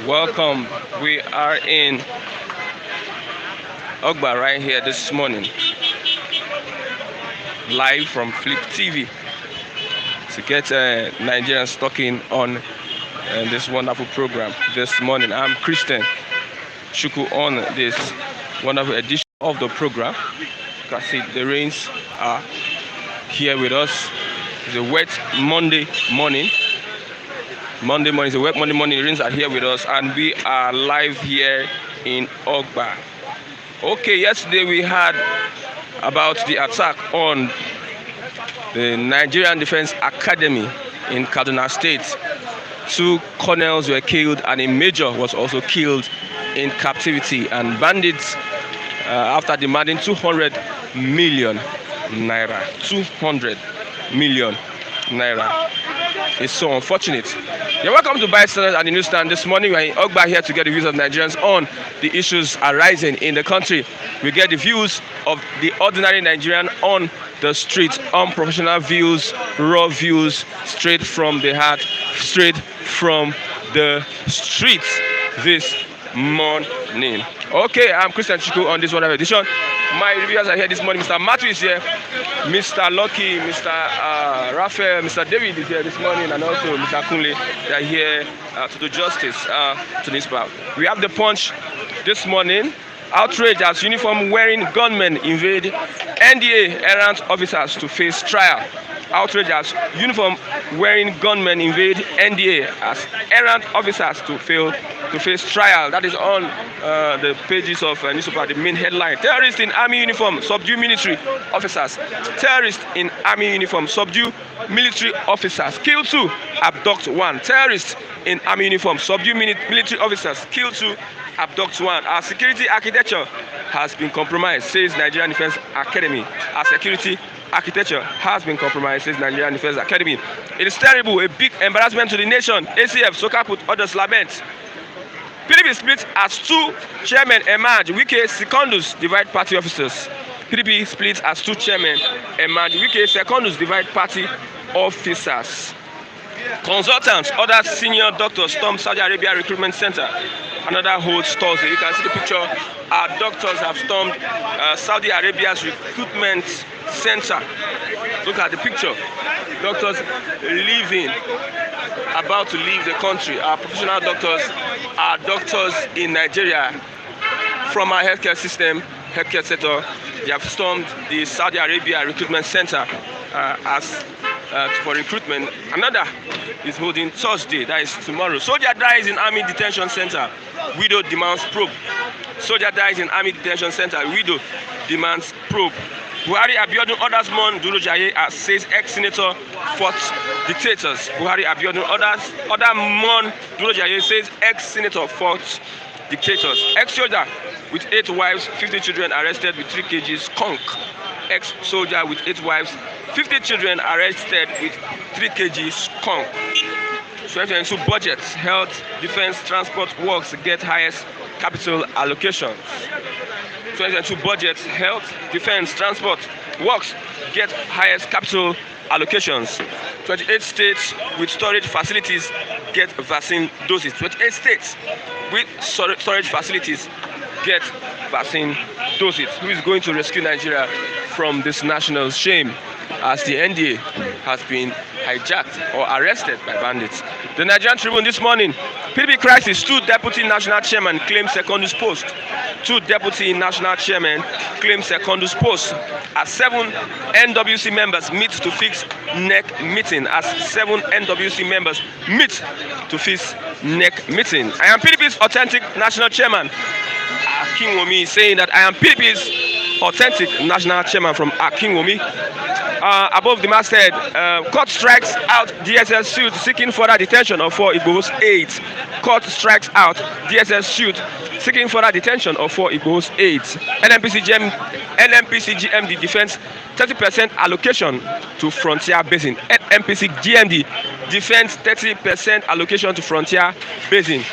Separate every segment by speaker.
Speaker 1: Welcome. We are in Ogba right here this morning, live from Flip TV to get Nigerians talking on this wonderful program this morning. I'm Christian Shuku on this wonderful edition of the program. You can see the rains are here with us. It's a wet Monday morning. It's a wet Monday morning. The rains are here with us, and we are live here in Ogba. Okay, yesterday we heard about the attack on the Nigerian Defense Academy in Kaduna State. 2 colonels were killed and a major was also killed in captivity. And bandits, after demanding 200 million naira, 200 million naira. It's so unfortunate. You're welcome to Bystanders at the newsstand. This morning we are in Ogba here to get the views of Nigerians on the issues arising in the country. We get the views of the ordinary Nigerian on the street, unprofessional views, raw views, straight from the heart, straight from the streets this morning. Okay, I'm Christian Chiku on this wonderful edition. My reviewers are here this morning. Mr. Matthew is here, Mr. Lucky, Mr. Raphael, Mr. David is here this morning, and also Mr. Kunle. They are here to do justice to this part. We have the Punch this morning. Outrage as uniform-wearing gunmen invade NDA errant officers to face trial. Outrage as uniform-wearing gunmen invade NDA as errant officers to face trial. That is on the pages of newspaper, the main headline. Terrorists in army uniform subdue military officers. Terrorists in army uniform subdue military officers. Kill 2, abduct 1. Terrorists in army uniform subdue military officers. Kill 2, abduct 1. Our security architecture has been compromised, says Nigerian Defense Academy. Our security architecture has been compromised, says Nigerian Defense Academy. It is terrible, a big embarrassment to the nation. ACF, Soka put others lament. PDP split as 2 chairmen emerge. Wike secondus divide party officers. PDP split as 2 chairmen emerge. Wike secondus divide party officers. Consultants, other senior doctors storm Saudi Arabia Recruitment Center. Another holds Thursday. You can see the picture. Our doctors have stormed Saudi Arabia's recruitment center. Look at the picture. Doctors leaving, about to leave the country. Our professional doctors are doctors in Nigeria from our healthcare system, healthcare sector. They have stormed the Saudi Arabia Recruitment Center for recruitment. Another is holding Thursday, that is tomorrow. Soldier dies in army detention center. Widow demands probe. Soldier dies in army detention center. Widow demands probe. Buhari Abiodun orders Mon Duro Jaye as says ex-senator fought dictators. Buhari Abiodun order Mon Duro Jaye says ex-senator fought dictators. Ex-soldier with 8 wives, 50 children arrested with 3 kg skunk. Ex-soldier with 8 wives, 50 children arrested with 3 kg skunk. 2022 budget, health, defense, transport works get highest capital allocations. 2022 budget, health, defense, transport works get highest capital allocations. 28 states with storage facilities get vaccine doses. 28 states with storage facilities get vaccine doses. Who is going to rescue Nigeria from this national shame as the NDA has been hijacked or arrested by bandits? The Nigerian Tribune this morning. PDP crisis, 2 deputy national chairmen claim secondus post. 2 deputy national chairmen claim secondus post as 7 NWC members meet to fix neck meeting. As 7 NWC members meet to fix neck meeting. I am PDP's authentic national chairman. Akinwumi saying that I am PDP's authentic national chairman from Akinwumi. Above the masthead, court strikes out DSS suit seeking further detention of 4 Igbo's aides. Court strikes out DSS suit seeking further detention of 4 Igbo's aides. NNPC GMD defends 30% allocation to Frontier Basin. NNPC GMD defends 30% allocation to Frontier Basin.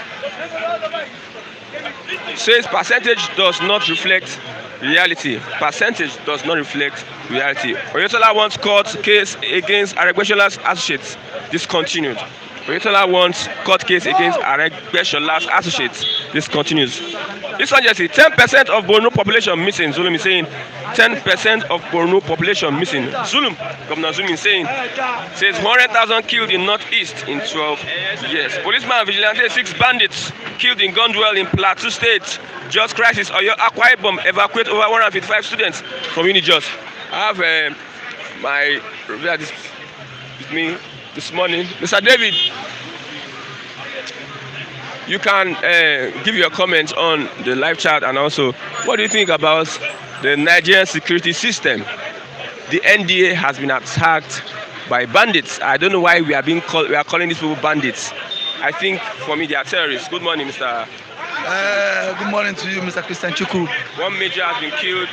Speaker 1: Says percentage does not reflect reality. Percentage does not reflect reality. Oyetola wants court case against Aregbesola associates discontinued. Oyetola wants court case against Aregbesol's associates. This continues. This one just says 10% of Borno population missing. Zulum is saying 10% of Borno population missing. Zulum, Governor Zulum is saying, says 100,000 killed in Northeast in 12 years. Policeman vigilante 6 bandits killed in gun duel in Plateau State. Just crisis. Oyo Akwa Ibom evacuate over 155 students from Unijust. I have my reviewer with me this morning, Mr. David. You can give your comments on the live chat, and also what do you think about the Nigerian security system? The NDA has been attacked by bandits. I don't know why we are calling these people bandits. I think for me they are terrorists. Good morning, Mr.
Speaker 2: Good morning to you, Mr. Christian Chukwu.
Speaker 1: One major has been killed,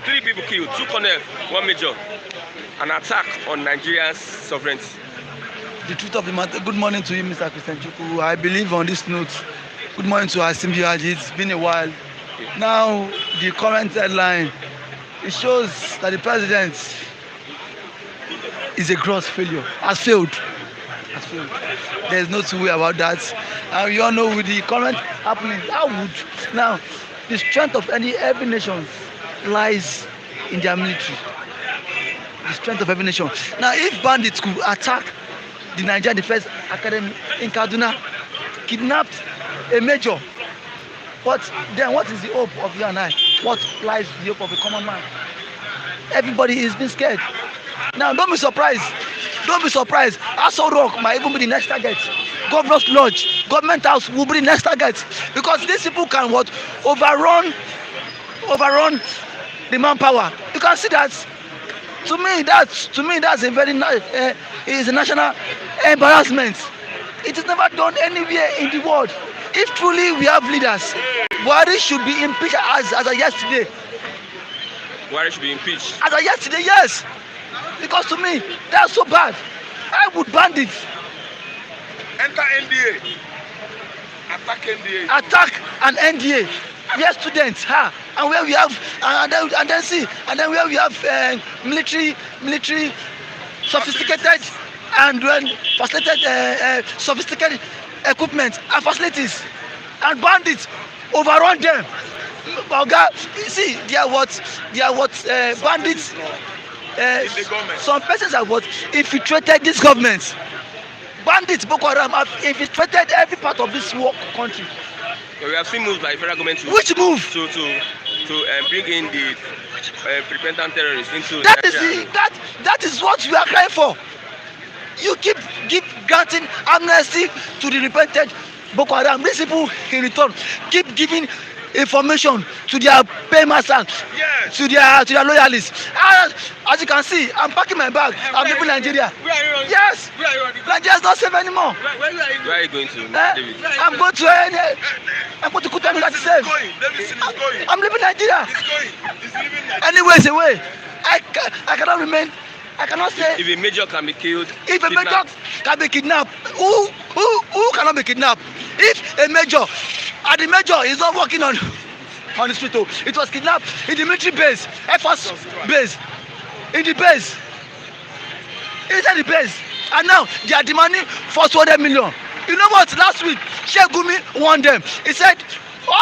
Speaker 1: 3 people killed, 2 colonel, 1 major. An attack on Nigeria's sovereignty.
Speaker 2: The truth of the matter. Good morning to you, Mr. Christian Chukwu. I believe on this note. Good morning to our Simbiaji. It's been a while. Okay. Now, the current headline, it shows that the president is a gross failure. Has failed. There is no two way about that. And we all know with the current happening, now the strength of every nation lies in their military. The strength of every nation. Now, if bandits could attack the Nigerian Defense Academy in Kaduna, kidnapped a major, but then what is the hope of you and I? What lies the hope of a common man? Everybody is being scared. Now, don't be surprised. Aso Rock might even be the next target. Governor's Lodge, Government House will be the next target, because these people can overrun the manpower. You can see that. To me, that's a very is a national embarrassment. It is never done anywhere in the world. If truly we have leaders, Buhari should be impeached as of yesterday.
Speaker 1: Buhari should be impeached.
Speaker 2: As of yesterday, yes. Because to me, that's so bad. I would bandits.
Speaker 3: Enter NDA. Attack NDA.
Speaker 2: Attack an NDA. We are students, and where we have, and then where we have military sophisticated and facilitated sophisticated equipment and facilities, and bandits overrun them. See, they are what bandits. Some persons have infiltrated this government. Bandits, Boko Haram, have infiltrated every part of this country.
Speaker 1: So we have seen moves by the federal government
Speaker 2: which move?
Speaker 1: To bring in the repentant terrorists into
Speaker 2: that is what we are crying for. You keep granting amnesty to the repentant Boko Haram. These people in return keep giving information to their paymasters, yes, to their loyalists. As you can see, I'm packing my bag. I'm leaving Nigeria.
Speaker 3: Where are you on?
Speaker 2: Yes. Nigeria is not safe anymore.
Speaker 1: Where are you going to, David?
Speaker 2: I'm going to Kutanu. That's safe. I'm leaving Nigeria.
Speaker 3: He's leaving Nigeria.
Speaker 2: Anyways, away. I cannot remain. I cannot say.
Speaker 1: If a major can be killed,
Speaker 2: if a major can be kidnapped, who cannot be kidnapped? If a major, and the major is not working on the street, it was kidnapped in the military base, Air Force base, in the base, inside the base, and now they are demanding for 200 million. You know what? Last week, Sheikh Gumi warned them. He said,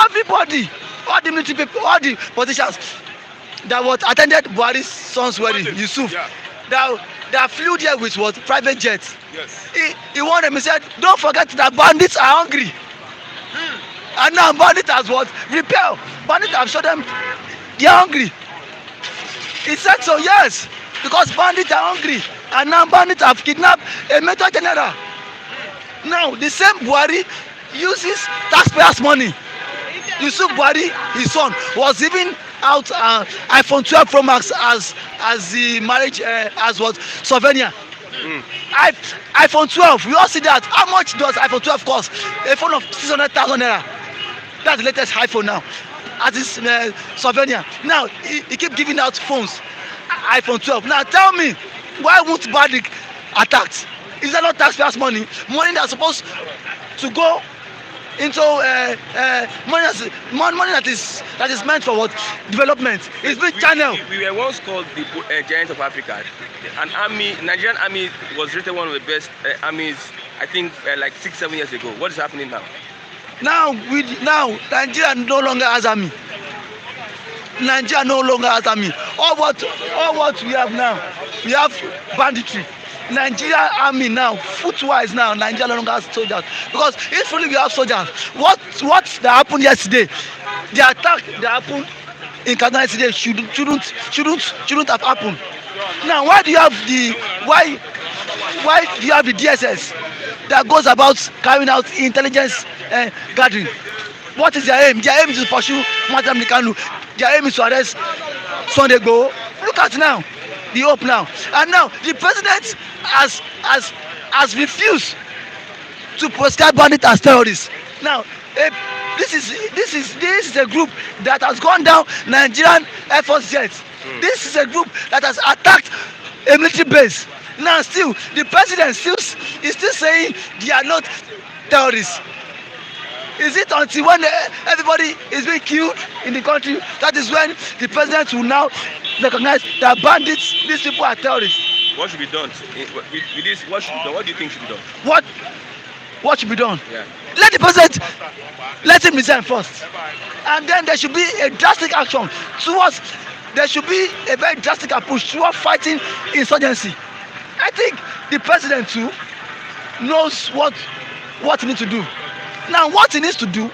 Speaker 2: everybody, all the military people, all the politicians that attended Buhari's son's wedding, Yusuf, that flew there with private jets.
Speaker 3: Yes.
Speaker 2: He warned them. He said, don't forget that bandits are hungry. And now bandits has repel. Bandits have showed them they are hungry. He said so, yes, because bandits are hungry, and now bandits have kidnapped a major general. Now the same Buhari uses taxpayers' money. Yusuf Buhari, his son, was giving out iPhone 12 Pro Max as the marriage souvenir. iPhone 12, we all see that. How much does iPhone 12 cost? A phone of 600,000 naira. That's the latest iPhone now, as this souvenir. Now he keep giving out phones, iPhone 12. Now tell me, why won't Bandits attacked? Is that not taxpayers' money? Money that's supposed to go money that is meant for what development. It's being channeled.
Speaker 1: We were once called the giant of Africa. An army, Nigerian army was rated one of the best armies, I think, like 6-7 years ago. What is happening now?
Speaker 2: Now Nigeria no longer has army. Nigeria no longer has army. All what we have now, we have banditry. Nigeria army now, foot-wise now, Nigeria no longer has soldiers. Because if really we have soldiers, what that happened yesterday, the attack that happened in Kaduna yesterday shouldn't have happened. Now why do you have the DSS that goes about carrying out intelligence gathering? What is their aim? Their aim is to pursue Madam Nikanu. Their aim is to arrest Sunday Igboho. Look at now, the hope now. And now the president has refused to proscribe bandits as terrorists. Now this is a group that has gone down Nigerian Air Force jets. This is a group that has attacked a military base. Now still the president is still saying they are not terrorists. Is it until when everybody is being killed in the country that is when the president will now recognize that bandits, these people are terrorists?
Speaker 1: What should be done with this? What should be done? What do you think should be done?
Speaker 2: What should be done?
Speaker 1: Yeah.
Speaker 2: Let the president let him resign first, and then there should be a drastic action towards. There should be a very drastic approach towards fighting insurgency. I think the president too knows what he needs to do. Now what he needs to do,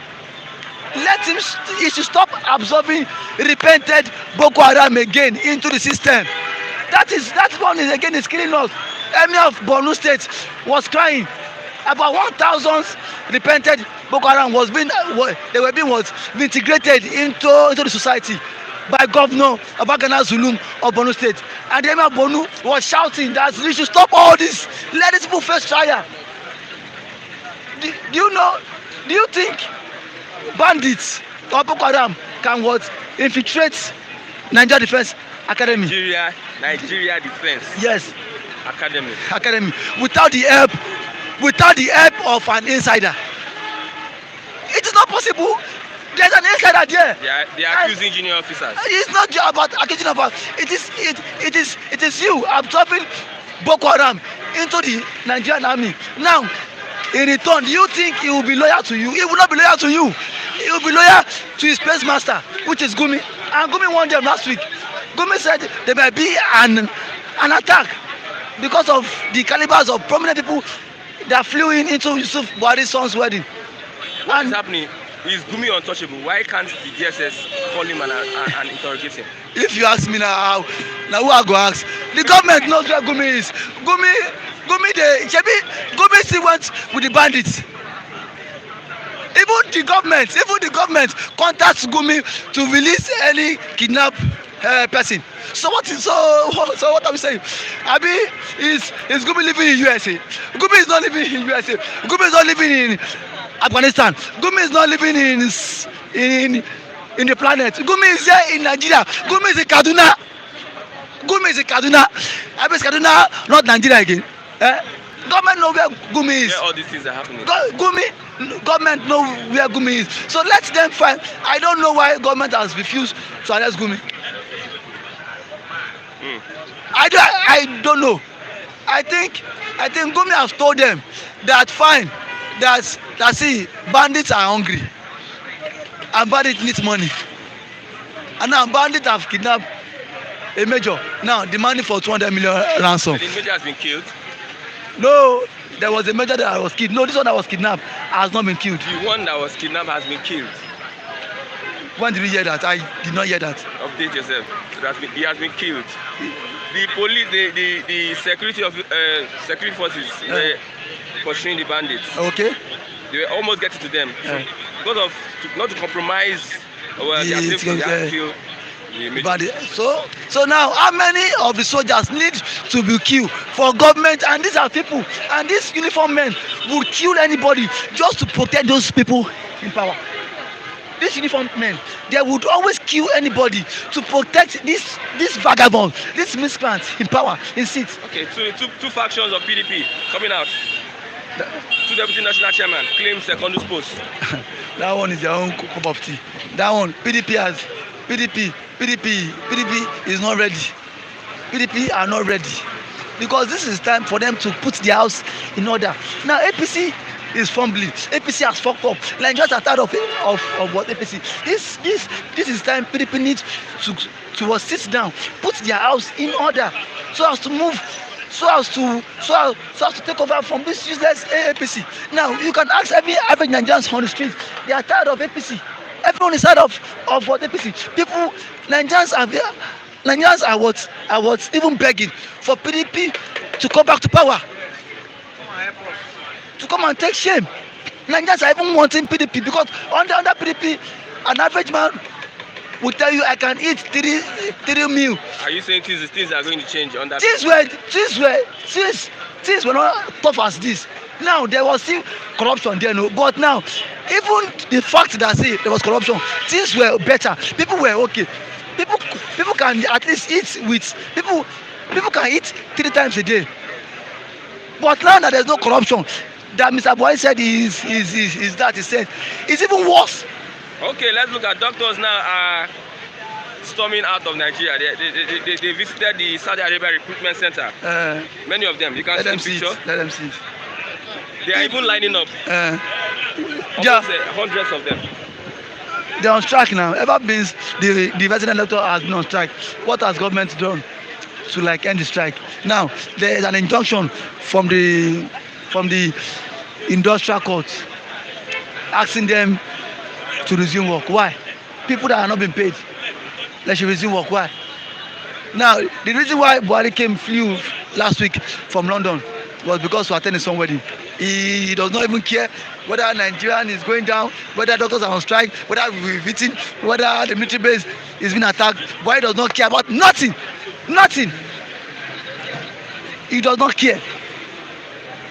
Speaker 2: he should stop absorbing repented Boko Haram again into the system. That one is killing us. Emir of Borno State was crying about 1,000 repented Boko Haram they were being integrated into the society by Governor Abagana Zulum of Borno State. And the Emir of Borno was shouting that we should stop all this. Let these people face trial. Do you think bandits or Boko Haram can infiltrate Nigeria Defense Academy?
Speaker 1: Nigeria Defense.
Speaker 2: Yes.
Speaker 1: Academy.
Speaker 2: Without the help of an insider. It is not possible. There's an insider there.
Speaker 1: They are accusing junior officers.
Speaker 2: It's not just about accusing about. It is you absorbing Boko Haram into the Nigerian army. Now, in return, do you think he will be loyal to you? He will not be loyal to you. He will be loyal to his place master, which is Gumi. And Gumi warned them last week. Gumi said there might be an attack because of the calibers of prominent people that flew into Yusuf Buhari's son's wedding.
Speaker 1: What is happening? Is Gumi untouchable? Why can't the DSS call him and interrogate him?
Speaker 2: If you ask me now who I go ask? The government knows where Gumi is. Gumi still went with the bandits. Even the government contacts Gumi to release any kidnapped person. So what are we saying? Abi, is Gumi living in USA? Gumi is not living in USA. Gumi is not living in Afghanistan. Gumi is not living in the planet. Gumi is here in Nigeria. Gumi is in Kaduna. Abi is Kaduna, not Nigeria again. Government know where Gumi is.
Speaker 1: Where all these things are happening.
Speaker 2: Government know where Gumi is. So let them find. I don't know why government has refused to arrest Gumi. I don't know. I think Gumi has told them that fine, that see bandits are hungry and bandits need money, and now bandits have kidnapped a major now demanding for 200 million ransom.
Speaker 1: The major has been killed.
Speaker 2: No, there was a major that was killed. No, this one that was kidnapped has not been killed.
Speaker 1: The one that was kidnapped has been killed.
Speaker 2: When did you hear that? I did not hear that.
Speaker 1: Update yourself. He has been killed. The police, the security forces were pursuing the bandits.
Speaker 2: Okay.
Speaker 1: They were almost getting to them. Because of not to compromise their safety, they have to kill the major.
Speaker 2: So now, how many of the soldiers need to be killed for government? And these are people, and these uniformed men would kill anybody just to protect those people in power. These uniformed men, they would always kill anybody to protect this vagabond, this miscreant in power, in seats.
Speaker 1: Okay, so two factions of PDP coming out. Two deputy national chairman claim secondus post.
Speaker 2: That one is their own cup of tea. That one, PDP is not ready. PDP are not ready because this is time for them to put their house in order. Now APC is fumbling. APC has fucked up. Nigerians are tired of what APC. This is time PDP needs to sit down, put their house in order, so as to move, so as to take over from this useless APC. Now you can ask every average Nigerians on the street. They are tired of APC. Everyone is tired of what APC. People, Nigerians are what even begging for PDP to come back to power, to come and take shame. Nigerians are even wanting PDP because under PDP, an average man will tell you I can eat three meal.
Speaker 1: Are you saying things are going to change under?
Speaker 2: Things were not tough as this. Now there was still corruption there, no. But now, even the fact that there was corruption, things were better. People were okay. People can at least eat with people. People can eat 3 times a day. But now that there's no corruption, that Mr. Boy said he said it's even worse.
Speaker 1: Okay, let's look at doctors now are storming out of Nigeria. They visited the Saudi Arabia recruitment center. Many of them. You can see the picture.
Speaker 2: Let them see it.
Speaker 1: They are even lining up. Hundreds of them.
Speaker 2: They're on strike now. Ever since the resident elector has been on strike, what has government done to end the strike? Now there is an injunction from the industrial court asking them to resume work. Why? People that are not being paid, they should resume work. Why? Now the reason why Buhari flew last week from London was because to attend his son wedding. He does not even care whether Nigerian is going down, whether doctors are on strike, whether we're beaten, whether the military base is being attacked. Buhari does not care about nothing. He does not care.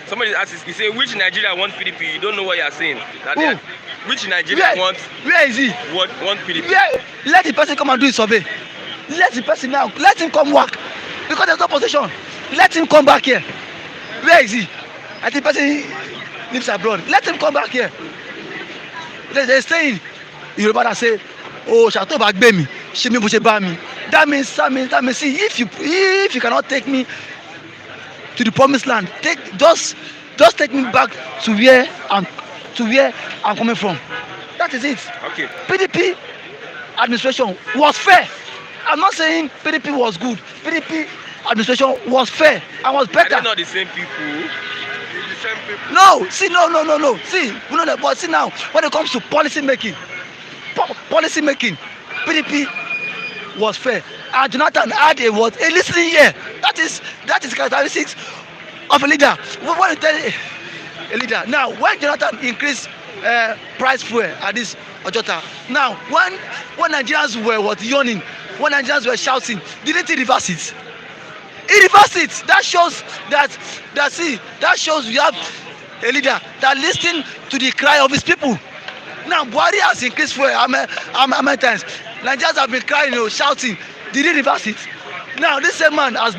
Speaker 1: Somebody asks, he say, which Nigeria want PDP? You don't know what you are saying. Which Nigeria wants?
Speaker 2: Where is he?
Speaker 1: Want PDP?
Speaker 2: Let the person come and do his survey. Let the person now. Let him come work because there's no position. Let him come back here. Where is he? I think the person lives abroad. Let him come back here. They're saying Yoruba that say, "Oh, Shato bagbe mi, ṣe mi bó ṣe bá mi." That means, see, if you cannot take me to the promised land, just take me back to where I'm coming from. That is it.
Speaker 1: Okay.
Speaker 2: PDP administration was fair. I'm not saying PDP was good. PDP administration was fair and was better.
Speaker 1: Are they not the same people?
Speaker 2: No. See, no. See, we know that. But see now, when it comes to policy making, PDP was fair. And Jonathan had a listening ear. That is characteristics of a leader. When you tell a leader, now when Jonathan increased price fuel at this Ojota, now when Nigerians were yawning, when Nigerians were shouting, didn't he reverse it? He reversed it. That shows we have a leader that listens to the cry of his people. Now Buhari has increased fuel how many times? Nigerians have been crying, shouting. Did he reverse it? Now this same man has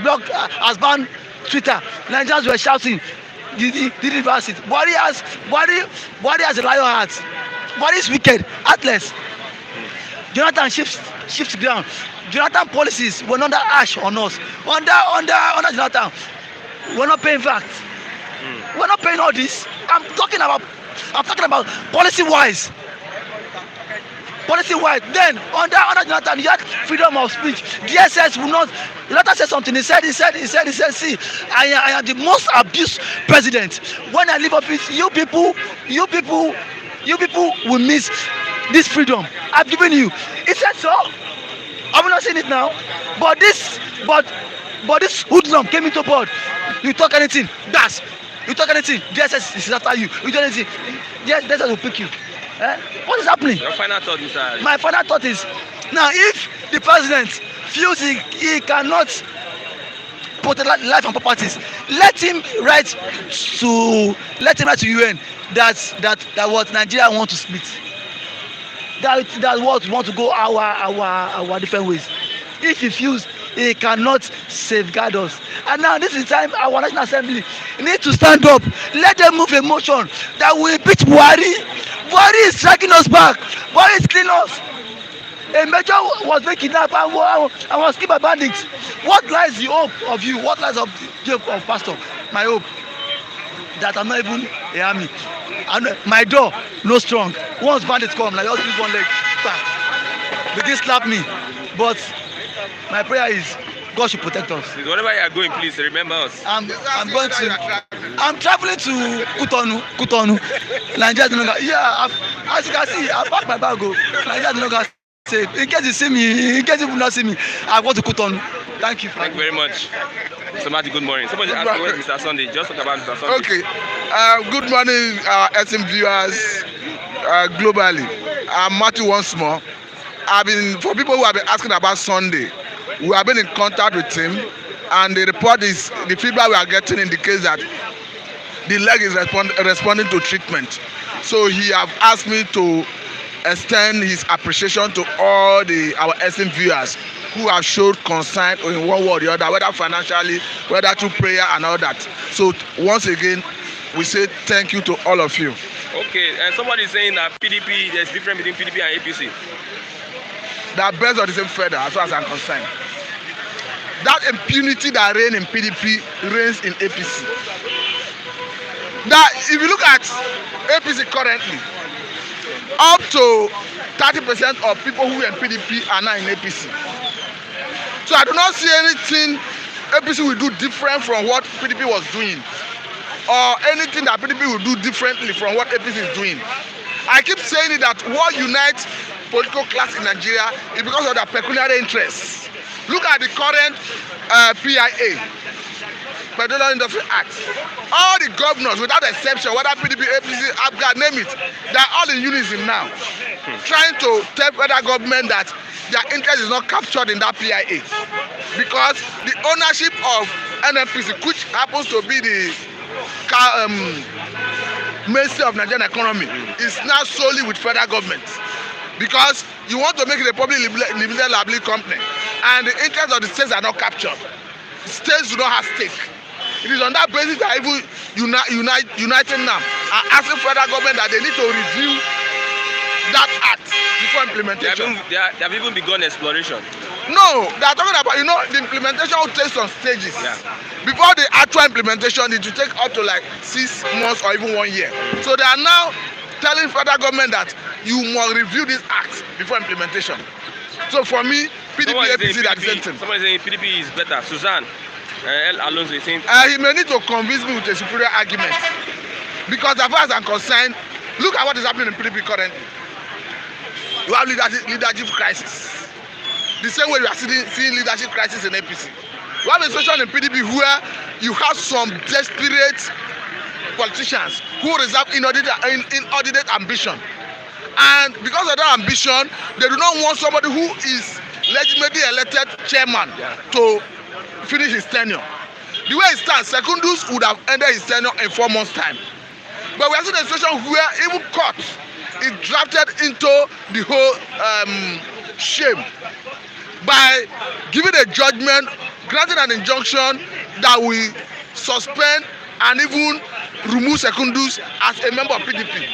Speaker 2: banned Twitter. Nigerians were shouting. Did he reverse it? Buhari has a lion heart. Buhari is wicked, heartless. Jonathan shifts ground. Jonathan policies were not that harsh on us. Under Jonathan, we're not paying VAT. We're not paying all this. I'm talking about policy wise. Then under Jonathan, you had freedom of speech. DSS will not. Jonathan said something. He said, see, I am the most abused president. When I leave office, you people will miss this freedom I've given you. He said so. I'm not saying it now, but this hoodlum came into board. You talk anything, you talk anything, DSS is after you. You do anything, DSS will pick you. What is happening?
Speaker 1: Your final thought, Mr.
Speaker 2: My final thought is, now if the president feels he cannot protect life and properties, let him write to UN that what Nigeria want to split. That what we want to go our different ways. If he feels he cannot safeguard us. And now this is time our National Assembly need to stand up. Let them move a motion that will impeach Buhari. Buhari is dragging us back. Buhari is killing us. A major was being kidnapped and was killed by bandits. What lies the hope of you? What lies of the hope of pastor? My hope that I'm not even a army. And my door no strong. Once bandits come, like just use one leg, bam, begin slap me. But my prayer is God should protect us.
Speaker 1: Wherever you are going, please remember us.
Speaker 2: I'm going to. I'm traveling to Kutonu. Nigeria no longer. Yeah, as you can see, I packed my bag. Nigeria no longer safe. In case you see me, in case you will not see me, I go to Kutonu. Thank you.
Speaker 1: Thank you very much. Somebody, good morning. Somebody asked me where is Mr. Sunday. Just talk about Mr. Sunday.
Speaker 3: Okay. Good morning, SM viewers globally. I'm Matthew once more. For people who have been asking about Sunday, we have been in contact with him, and the feedback we are getting indicates that the leg is responding to treatment. So he have asked me to extend his appreciation to all our SM viewers who have showed concern in one way or the other, whether financially, whether through prayer and all that. So once again, we say thank you to all of you.
Speaker 1: Okay, and somebody is saying that PDP, there's difference between PDP and APC.
Speaker 3: They are birds of the same feather, as far as I'm concerned. That impunity that reigns in PDP reigns in APC. Now, if you look at APC currently, up to 30% of people who are in PDP are now in APC. So I do not see anything APC will do different from what PDP was doing, or anything that PDP will do differently from what APC is doing. I keep saying it that what unites political class in Nigeria is because of their pecuniary interests. Look at the current PIA, Petroleum Industry Act. All the governors, without exception, whether PDP, APC, APGA, name it, they are all in unison now, trying to tell federal government that their interest is not captured in that PIA, because the ownership of NNPC, which happens to be the mainstay of Nigerian economy, is now solely with federal government. Because you want to make it a public limited liability company, and the interests of the states are not captured. States do not have stake. It is on that basis that even uniting now are asking federal government that they need to review that act before implementation.
Speaker 1: They have even begun exploration.
Speaker 3: No, they are talking about, the implementation will take some stages. Yeah. Before the actual implementation, it will take up to like 6 months or even 1 year. So they are now telling federal government that you must review this act before implementation. So for me, PDP, APC, that's the same thing.
Speaker 1: Somebody saying PDP is better. Suzanne Alonso is saying
Speaker 3: he may need to convince me with a superior argument, because as far as I'm concerned, look at what is happening in PDP currently. You have leadership crisis. The same way we are seeing leadership crisis in APC. We have a situation in PDP where you have some desperate politicians who reserve inordinate ambition, and because of that ambition, they do not want somebody who is legitimately elected chairman to finish his tenure. The way it stands, Secondus would have ended his tenure in 4 months' time. But we are seeing a situation where even court is drafted into the whole shame by giving a judgment, granting an injunction that will suspend and even remove Secondus as a member of PDP.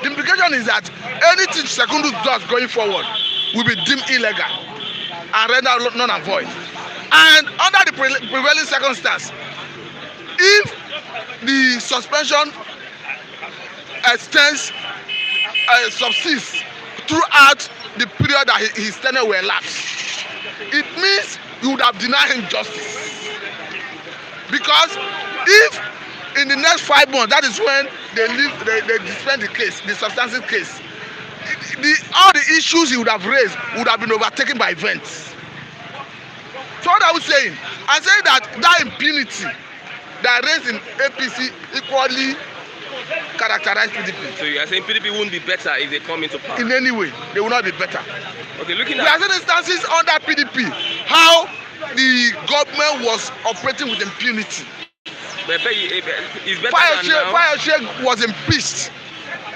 Speaker 3: The implication is that anything Secondus does going forward will be deemed illegal and rendered null and void. And under the prevailing circumstance, if the suspension subsists throughout the period that his tenure will elapse, it means you would have denied him justice. Because if in the next 5 months, that is when they dispense the case, the substantive case, all the issues he would have raised would have been overtaken by events. So what are we saying? I'm saying that impunity that reigns in APC equally characterize PDP.
Speaker 1: So you are saying PDP won't be better if they come into power?
Speaker 3: In any way, they will not be better.
Speaker 1: Okay,
Speaker 3: we are seeing instances under PDP how the government was operating with impunity.
Speaker 1: But it's better than now.
Speaker 3: Fayose was impeached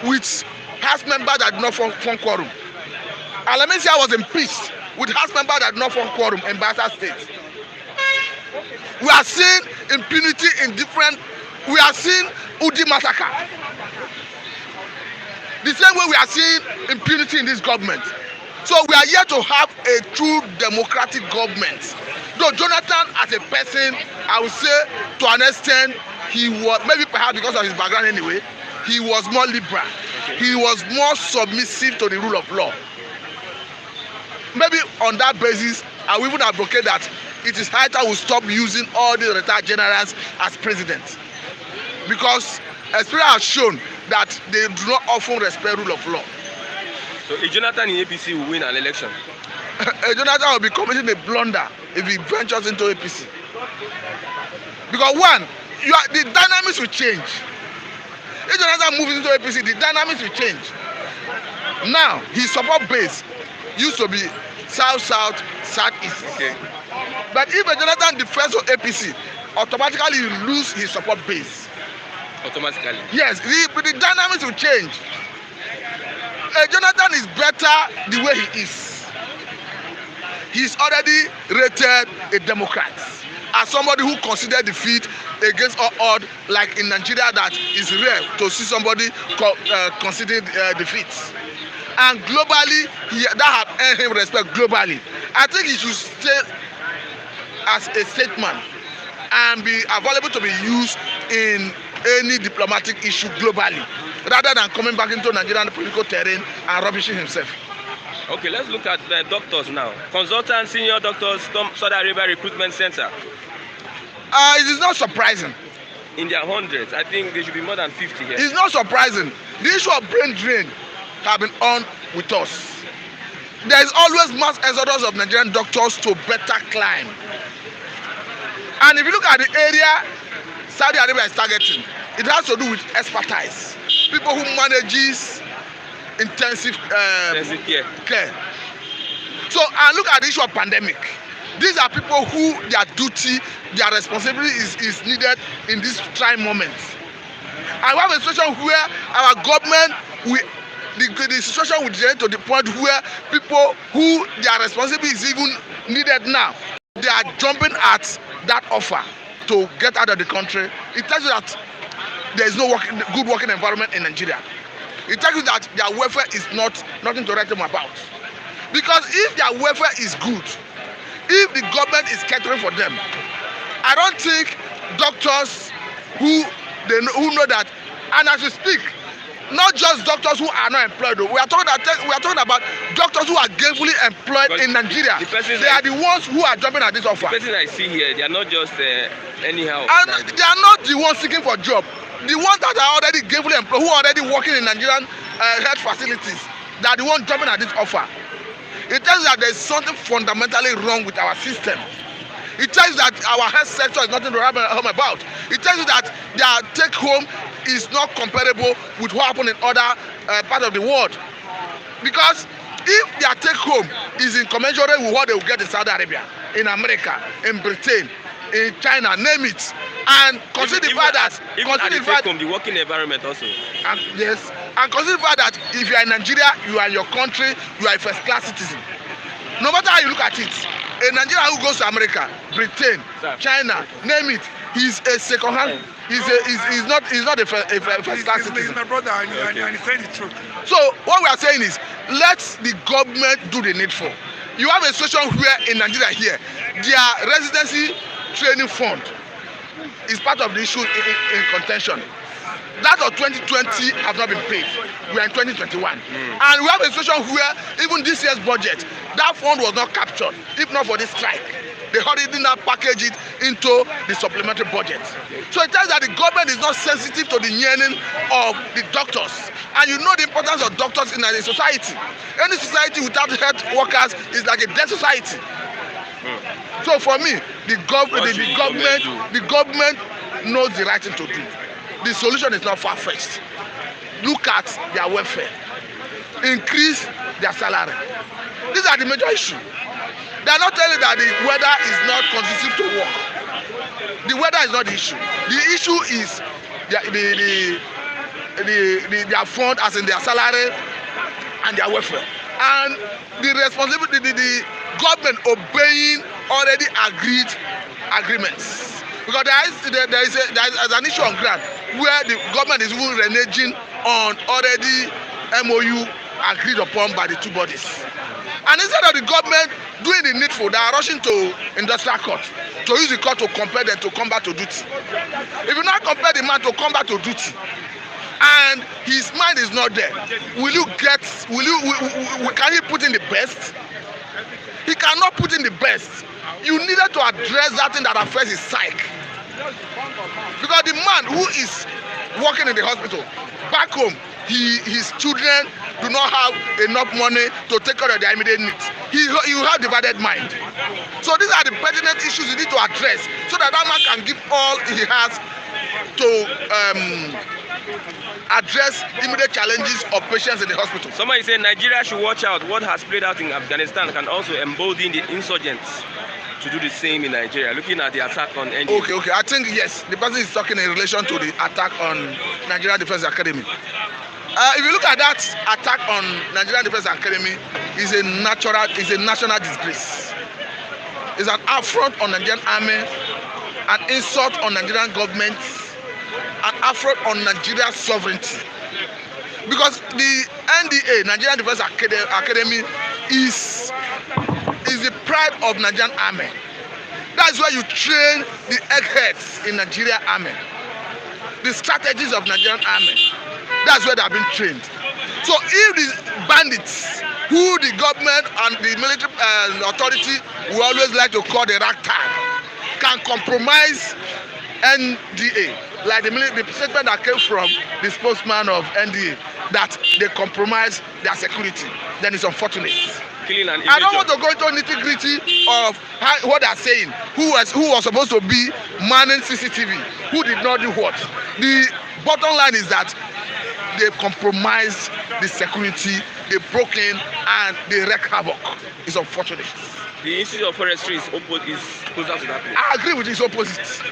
Speaker 3: with House members that did not form quorum. Alamisia was impeached with House members that do not form quorum in Bayelsa State. We are seeing impunity in different. We are seeing Udi massacre. The same way we are seeing impunity in this government. So we are here to have a true democratic government. Though Jonathan as a person, I would say to an extent, he was, maybe perhaps because of his background anyway, he was more liberal. Okay. He was more submissive to the rule of law. Maybe on that basis, I will even advocate that it is high time we stop using all the retired generals as presidents. Because experience has shown that they do not often respect rule of law.
Speaker 1: So a Jonathan in APC will win an election?
Speaker 3: A Jonathan will be committing a blunder if he ventures into APC. Because one, the dynamics will change. If Jonathan moves into APC, the dynamics will change. Now, his support base used to be south-south, southeast.
Speaker 1: Okay.
Speaker 3: But if a Jonathan defends on APC, automatically you lose his support base.
Speaker 1: Automatically?
Speaker 3: Yes, the dynamics will change. Jonathan is better the way he is. He's already rated a Democrat as somebody who considered defeat against all odds, like in Nigeria that is rare to see somebody consider defeat. And globally, that have earned him respect globally. I think he should stay as a statesman and be available to be used in any diplomatic issue globally, rather than coming back into Nigerian political terrain and rubbishing himself.
Speaker 1: Okay, let's look at the doctors now. Consultant senior doctors, Saudi Arabia Recruitment Center.
Speaker 3: It is not surprising.
Speaker 1: In their hundreds, I think there should be more than 50 here.
Speaker 3: It's not surprising. The issue of brain drain have been on with us. There is always mass exodus of Nigerian doctors to better climb. And if you look at the area Saudi Arabia is targeting, it has to do with expertise. People who manages intensive care. So, and look at the issue of pandemic. These are people who their duty, their responsibility is needed in this trying moment. And we have a situation where our government, the situation will get to the point where people who their responsibility is even needed now, they are jumping at that offer to get out of the country. It tells you that there is no good working environment in Nigeria. It tells you that their welfare is nothing to write them about. Because if their welfare is good, if the government is catering for them, I don't think doctors who know that, and as we speak, not just doctors who are not employed. We are talking about doctors who are gainfully employed in Nigeria. They are the ones who are jumping at this offer.
Speaker 1: The person I see here, they are not just anyhow.
Speaker 3: And they are not the ones seeking for a job. The ones that are already gainfully employed, who are already working in Nigerian health facilities, they are the ones jumping at this offer. It tells you that there is something fundamentally wrong with our system. It tells you that our health sector is nothing to write home about. It tells you that their take home is not comparable with what happened in other parts of the world. Because if their take home is incommensurate with what they will get in Saudi Arabia, in America, in Britain, in China, name it, and consider the fact that
Speaker 1: the working environment also.
Speaker 3: And yes, and consider the fact that if you are in Nigeria, you are in your country, you are a first class citizen. No matter how you look at it, a Nigerian who goes to America, Britain, China, name it, he's a second hand. He's not a first class citizen.
Speaker 2: He's my brother, and he's saying the truth.
Speaker 3: So what we are saying is, let the government do the needful. You have a situation where in Nigeria here, their residency training fund is part of the issue in contention. That of 2020 has not been paid. We are in 2021. And we have a situation where even this year's budget, that fund was not captured, if not for this strike. They already now package it into the supplementary budget. So it tells that the government is not sensitive to the yearning of the doctors. And you know the importance of doctors in a society. Any society without health workers is like a dead society. So for me, the government knows the right thing to do. The solution is not far-fetched. Look at their welfare. Increase their salary. These are the major issues. They are not telling that the weather is not conducive to work. The weather is not the issue. The issue is their fund, as in their salary and their welfare. And the responsibility, government obeying already agreed agreements, because there is an issue on ground where the government is even reneging on already MOU agreed upon by the two bodies. And instead of the government doing the needful, they are rushing to industrial court to use the court to compel them to come back to duty. If you not compel the man to come back to duty and his mind is not there, can he put in the best? He cannot put in the best. You needed to address that thing that affects his psyche. Because the man who is working in the hospital, back home, his children do not have enough money to take care of their immediate needs. He have divided mind. So these are the pertinent issues you need to address so that man can give all he has to address immediate challenges of patients in the hospital.
Speaker 1: Somebody said Nigeria should watch out. What has played out in Afghanistan can also embolden the insurgents to do the same in Nigeria, looking at the attack on NGO.
Speaker 3: Okay. I think, yes, the person is talking in relation to the attack on Nigeria Defense Academy. If you look at that attack on Nigeria Defense Academy, is a national disgrace. It's an affront on Nigerian army, an insult on Nigerian government, an affront on Nigeria's sovereignty. Because the NDA, Nigerian Defense Academy, is the pride of Nigerian army. That's where you train the eggheads in Nigerian army, the strategies of Nigerian army. That's where they have been trained. So if the bandits, who the government and the military authority will always like to call the ragtag, can compromise NDA, like the statement that came from the spokesman of NDA, that they compromise their security, then it's unfortunate. I don't want to go into nitty-gritty of what they are saying. Who was supposed to be manning CCTV? Who did not do what? The bottom line is that they compromised the security, they broke in, and they wreaked havoc. It's unfortunate.
Speaker 1: The Institute of Forestry is closer to that place.
Speaker 3: I agree with this opposite.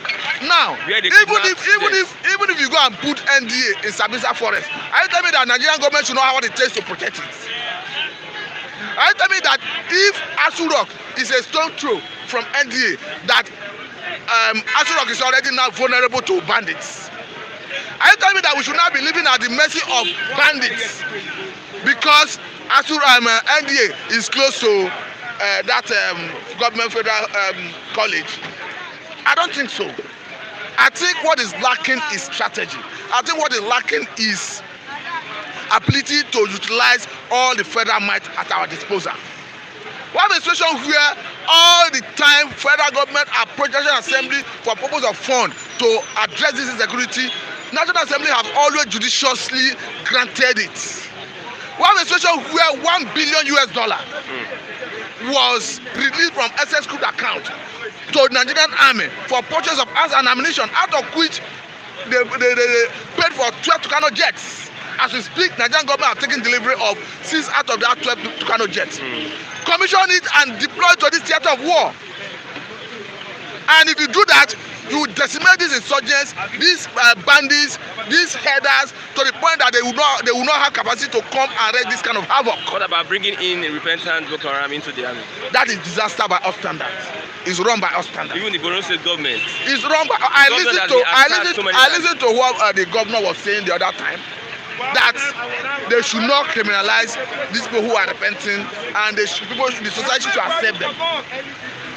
Speaker 3: Now, even if you go and put NDA in Sambisa Forest, are you telling me that Nigerian government should know how it takes to protect it? Are you telling me that if Asu Rock is a stone throw from NDA, that Asu Rock is already now vulnerable to bandits? Are you telling me that we should not be living at the mercy of bandits because NDA is close to that government federal college? I don't think so. I think what is lacking is strategy. I think what is lacking is ability to utilize all the federal might at our disposal. We have a situation where all the time federal government approach National Assembly for purpose of fund to address this insecurity. National Assembly have always judiciously granted it. We have a situation where $1 billion was released from SS Crude account to the Nigerian Army for purchase of arms and ammunition, out of which they paid for 12 Tucano jets. As we speak, Nigerian government have taken delivery of 6 out of that 12 Tucano jets. Commission it and deploy it to this theater of war. And if you do that, you decimate these insurgents, these bandits, these headers, to the point that they will not have capacity to come and wreak this kind of havoc.
Speaker 1: What about bringing in a repentant Boko Haram into the army?
Speaker 3: That is disaster by our standards. It's run by our standards.
Speaker 1: Even the Borno State government.
Speaker 3: It's run by. I listened to what the governor was saying the other time, that they should not criminalize these people who are repenting, and the society should accept them.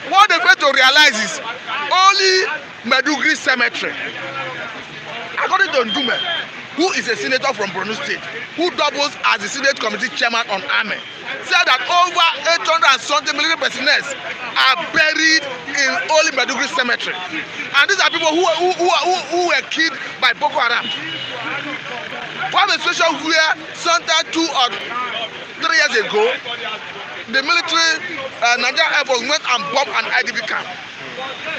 Speaker 3: What they fail to realize is only Meduguri Cemetery, according to Ndume, who is a senator from Borno State, who doubles as the Senate Committee Chairman on Army, said that over 800 and something military personnel are buried in only Meduguri Cemetery. And these are people who were killed by Boko Haram. We have a situation where sometime 2 or 3 years ago, the military, Nigerian Air Force went and bombed an IDP camp.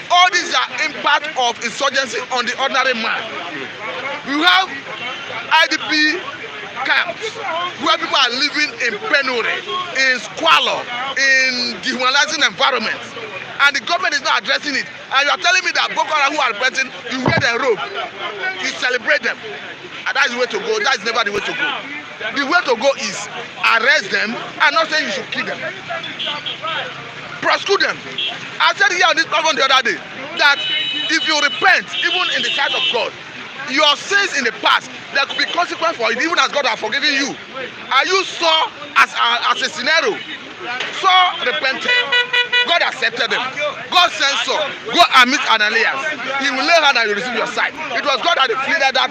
Speaker 3: All these are impact of insurgency on the ordinary man. We have IDP camps where people are living in penury, in squalor, in dehumanizing environments, and the government is not addressing it. And you are telling me that Boko Haram who are repenting, you wear their robe, you celebrate them, and that is the way to go. That is never the way to go. The way to go is arrest them and not say you should kill them. prosecute them. I said here on this platform the other day that if you repent, even in the sight of God, your sins in the past, there could be consequence for it, even as God has forgiven you. Are you saw as a scenario? Saul repented. God accepted them. God sent Saul. Go and meet Ananias. He will lay hand and you receive your sight. It was God that inflicted that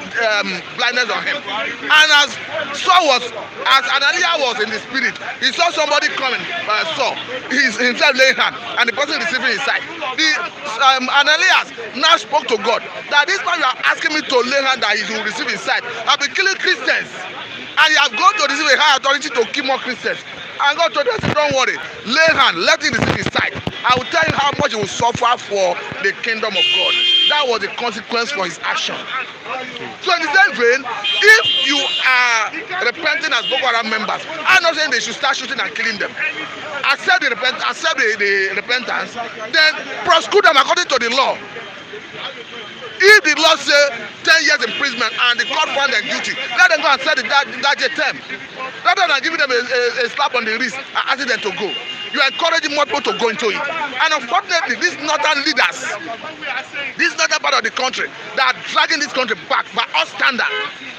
Speaker 3: blindness on him. And as Ananias was in the spirit, he saw somebody coming. Saul, he's himself laying hand, and the person receiving his sight. Ananias now spoke to God that this man you are asking me to lay hand that he will receive his sight. I've been killing Christians, and you have gone to receive a high authority to kill more Christians. And God told us, don't worry, lay hand, let him receive his sight. I will tell you how much he will suffer for the kingdom of God. That was the consequence for his action. So in the same vein, if you are repenting as Boko Haram members, I'm not saying they should start shooting and killing them. Accept the repentance, then prosecute them according to the law. If the law say 10 years imprisonment and the court found them guilty, let them go and serve that term. Rather than giving them a slap on the wrist and asking them to go. You are encouraging more people to go into it. And unfortunately, these northern leaders, this northern part of the country, that are dragging this country back by all standards.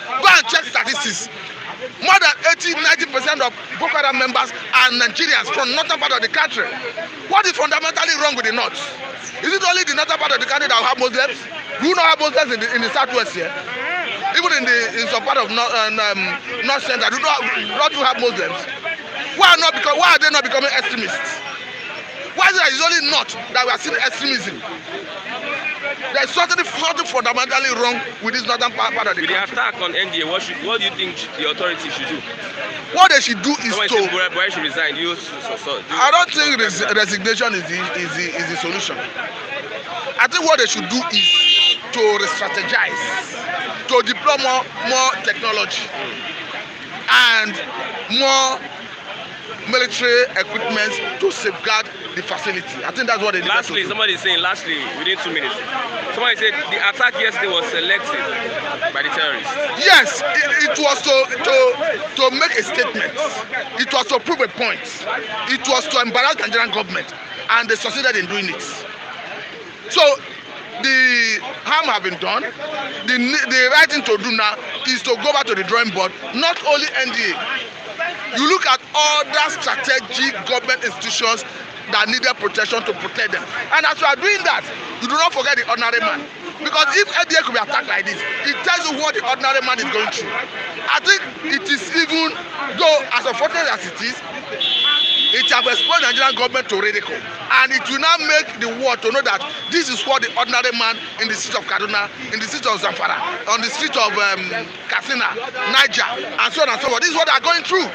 Speaker 3: Go and check statistics. More than 80-90% of Boko Haram members are Nigerians from northern part of the country. What is fundamentally wrong with the north? Is it only the northern part of the country that will have Muslims? Do you not have Muslims in the southwest here? Even in some part of north center, do not have Muslims? Why are they not becoming extremists? Why is it that it's only not that we are seeing extremism? There is something fundamentally wrong with this northern part of the country.
Speaker 1: With the attack on NDA, what do you think the authorities should do?
Speaker 3: What they should do is
Speaker 1: Buhari should resign.
Speaker 3: I don't think resignation is the solution. I think what they should do is to re-strategize, to deploy more technology and more military equipment to safeguard the facility. I think that's what they need.
Speaker 1: Lastly, somebody is saying, within 2 minutes, somebody said the attack yesterday was selected by the terrorists.
Speaker 3: Yes, it was to make a statement. It was to prove a point. It was to embarrass the Nigerian government, and they succeeded in doing it. So the harm have been done. The right thing to do now is to go back to the drawing board. Not only NDA. You look at other strategic government institutions that needed protection to protect them. And as you are doing that, you do not forget the ordinary man. Because if NDA could be attacked like this, it tells you what the ordinary man is going through. I think it is even, though as unfortunate as it is, it has exposed the Nigerian government to ridicule. And it will now make the world to know that this is what the ordinary man in the street of Kaduna, in the street of Zamfara, on the street of Katsina, Niger, and so on and so forth. This is what they are going through.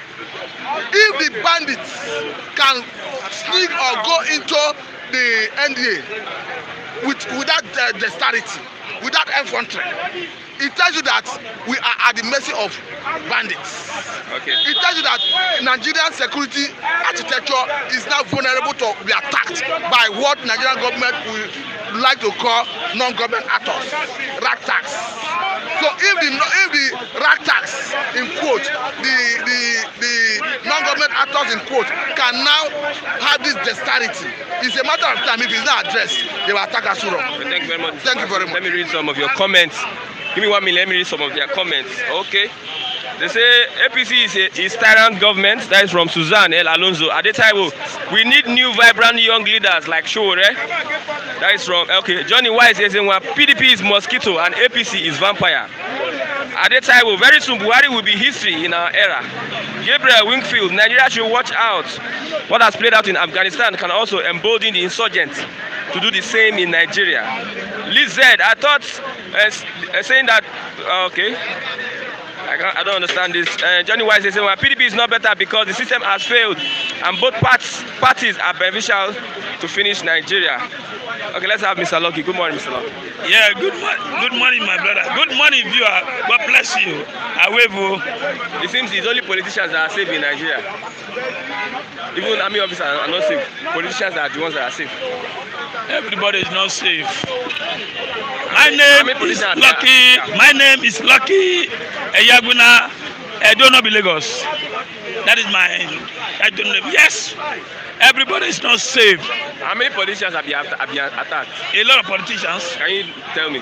Speaker 3: If the bandits can sneak or go into the NDA without dexterity, without infantry, it tells you that we are at the mercy of bandits.
Speaker 1: Okay.
Speaker 3: It tells you that Nigerian security architecture is now vulnerable to be attacked by what Nigerian government will like to call non-government actors, ragtags. So if the ragtags, in quote, the non-government actors, in quote, can now have this dexterity, it's a matter of time. If it's not addressed, they will attack us.
Speaker 1: Thank you very much.
Speaker 3: Thank you very much.
Speaker 1: Let me read some of your comments. Give me 1 minute, let me read some of their comments. Okay. They say APC is tyrant government. That is from Suzanne El Alonso. Adetaiwo, we need new vibrant young leaders like Shore. That is from, okay. Johnny Wise says PDP is mosquito and APC is vampire. Adetaiwo, very soon Buhari will be history in our era. Gabriel Wingfield, Nigeria should watch out. What has played out in Afghanistan can also embolden the insurgents to do the same in Nigeria. Liz Z, I thought saying that, okay. I don't understand this. Johnny Wise is saying PDP is not better because the system has failed and both parties are beneficial to finish Nigeria. Okay, let's have Mr. Lucky. Good morning, Mr. Lucky.
Speaker 4: Yeah, good morning, my brother. Good morning, viewer. God bless you.
Speaker 1: It seems it's only politicians that are safe in Nigeria. Even army officers are not safe. Politicians are the ones that are safe.
Speaker 4: Everybody is not safe. My name is Lucky. My name is Lucky Eyaguna. I don't know Lagos. That is my. I don't know. Yes, everybody is not safe.
Speaker 1: How many politicians have been attacked?
Speaker 4: A lot of politicians.
Speaker 1: Can you tell me?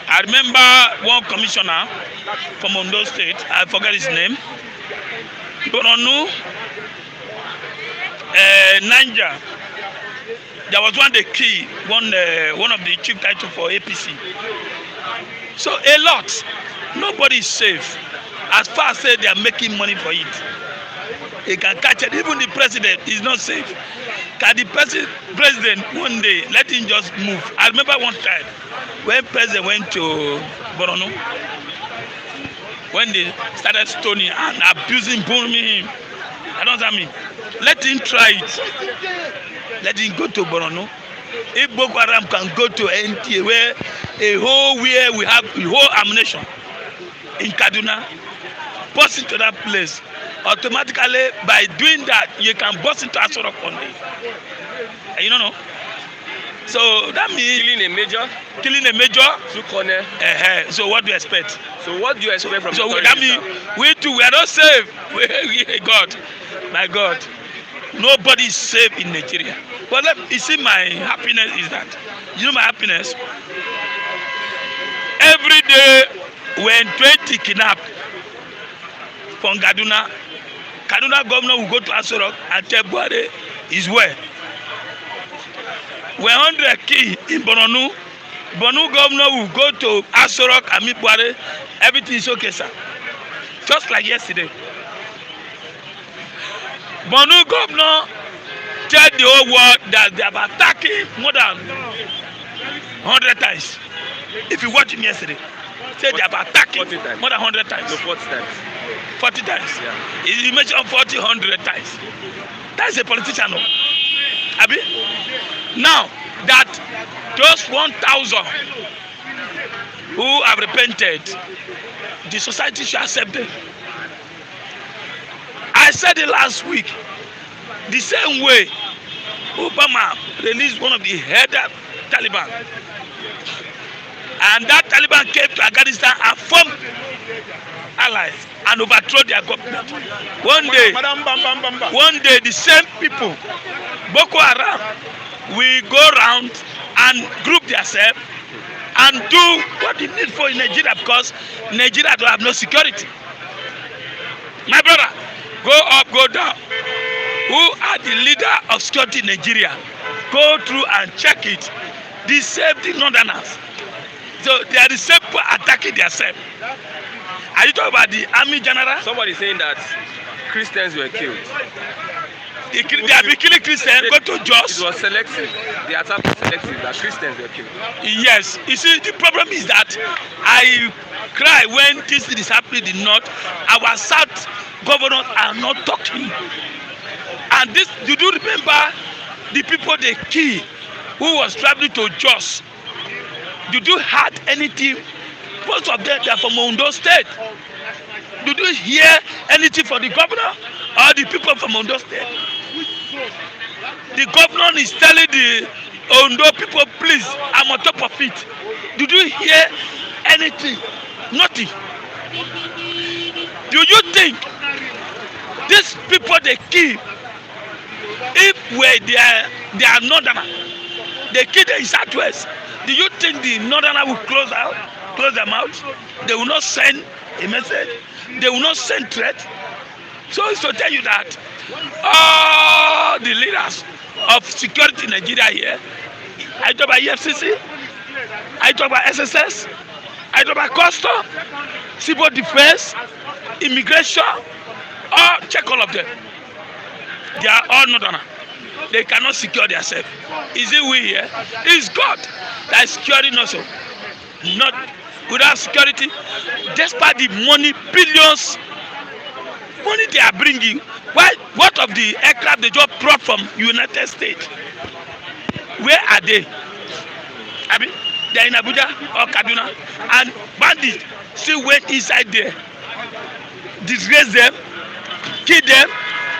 Speaker 4: I remember one commissioner from Ondo State. I forget his name. Boronu, Niger. There was one the key, one of the chief title for APC. So a lot. Nobody is safe. As far as they are making money for it, they can catch it. Even the president is not safe. Can the president one day let him just move? I remember one time when president went to Boronu, when they started stoning and abusing, bullying him. I don't know what I mean. Let him try it. Let him go to Boronu. If Boko Haram can go to NTA, where we have a whole ammunition in Kaduna, bust into that place. Automatically, by doing that, you can bust into Asorok one day. You don't know. So that means killing a major
Speaker 1: Through corner.
Speaker 4: So what do you expect?
Speaker 1: So what do you expect from
Speaker 4: So
Speaker 1: the
Speaker 4: that means we too, we are not safe. God, my God, nobody is safe in Nigeria. But you see, my happiness is that, my happiness. Every day when 20 kidnapped from Kaduna governor will go to Asorok and tell Buhari is where. When 100 key in Boronu governor will go to Asorok and meet Buhari, everything is okay, sir. Just like yesterday. Boronu governor tell the whole world that they have attacked him more than 100 times. If you watch him yesterday, say they have attacked him more than 100 times.
Speaker 1: No, 40 times.
Speaker 4: 40 times.
Speaker 1: Yeah.
Speaker 4: He mentioned 40, 100 times. That's a politician, no? Abi? Now that those 1,000 who have repented, the society should accept them. I said it last week. The same way Obama released one of the head of Taliban, and that Taliban came to Afghanistan and formed allies and overthrow their government. One day the same people, Boko Haram, will go around and group themselves and do what they need for in Nigeria, because Nigeria don't have no security. My brother, go up, go down. Who are the leader of security in Nigeria? Go through and check it. The same thing, Northerners. So they are the same people attacking themselves. Are you talking about the army general?
Speaker 1: Somebody saying that Christians were killed.
Speaker 4: They have been killing Christians. Go to Jos.
Speaker 1: It was selective. The attack was selective. That Christians were killed.
Speaker 4: Yes. You see, the problem is that I cry when this is happening in the north. Our south governors are not talking. And this, you do remember the people they killed who was traveling to Jos? Did you heard anything? Most of them, they are from Ondo State. Did you hear anything from the governor or the people from Ondo State? The governor is telling the Ondo people, please, I'm on top of it. Did you hear anything? Nothing. Do you think these people they kill, if they are northerner, they kill them in southwest, do you think the northerner will close their mouth? They will not send a message. They will not send threat. So it's to tell you that all the leaders of security in Nigeria here, I talk about EFCC, I talk about SSS, I talk about custom, civil defense, immigration, check all of them. They are all northerner. They cannot secure themselves. Is it we here? It's God that is securing us. Not without security, despite the money, billions, money they are bringing. Why? What of the aircraft they just brought from United States? Where are they? I mean, they are in Abuja or Kaduna, and bandits still went inside there, disgrace them, kill them.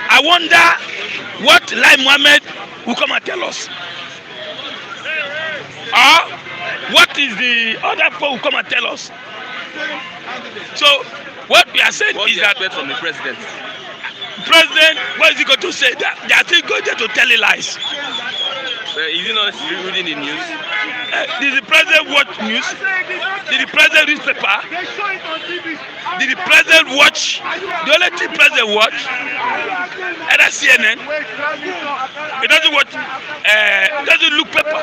Speaker 4: I wonder what Lai Mohammed will come and tell us. Or what is the other people who come and tell us? So What we are saying
Speaker 1: What do
Speaker 4: is
Speaker 1: you
Speaker 4: that
Speaker 1: expect from the president?
Speaker 4: president, what is he going to say? That they are still going there to tell lies.
Speaker 1: Is he not reading the news?
Speaker 4: Did the president watch news? Did the president read paper? Did the president watch? The only thing president watch, either CNN. He doesn't watch. Doesn't look paper.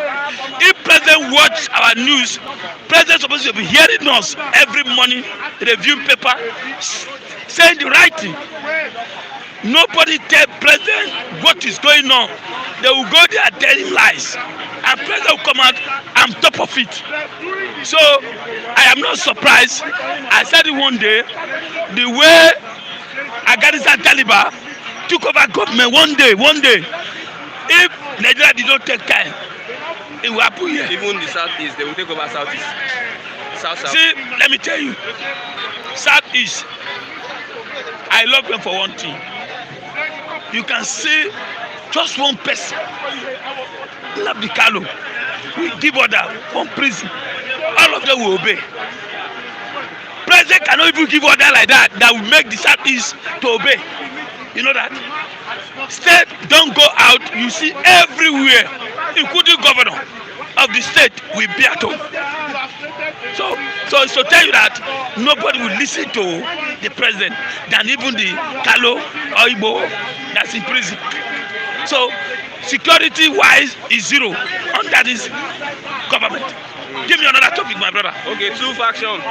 Speaker 4: If president watch our news, president supposed to be hearing us every morning, reviewing paper, saying the right thing. Nobody tell president what is going on. They will go there telling lies, and president will come out on top of it. So I am not surprised. I said it one day. The way Afghanistan Taliban took over government one day. If Nigeria did not take time, it will happen here.
Speaker 1: Even the southeast, they will take over southeast. South.
Speaker 4: See, let me tell you, southeast. I love them for one thing. You can see just one person, Nnamdi Kanu, we give order on prison. All of them will obey. President cannot even give order like that will make the southeast to obey. You know that? State don't go out, you see everywhere, including governor of the state will be at home. So to tell you that nobody will listen to the president than even the Kalo or Igbo that's in prison. So security wise is zero under this government. Give me another topic, my brother.
Speaker 1: Okay, two factions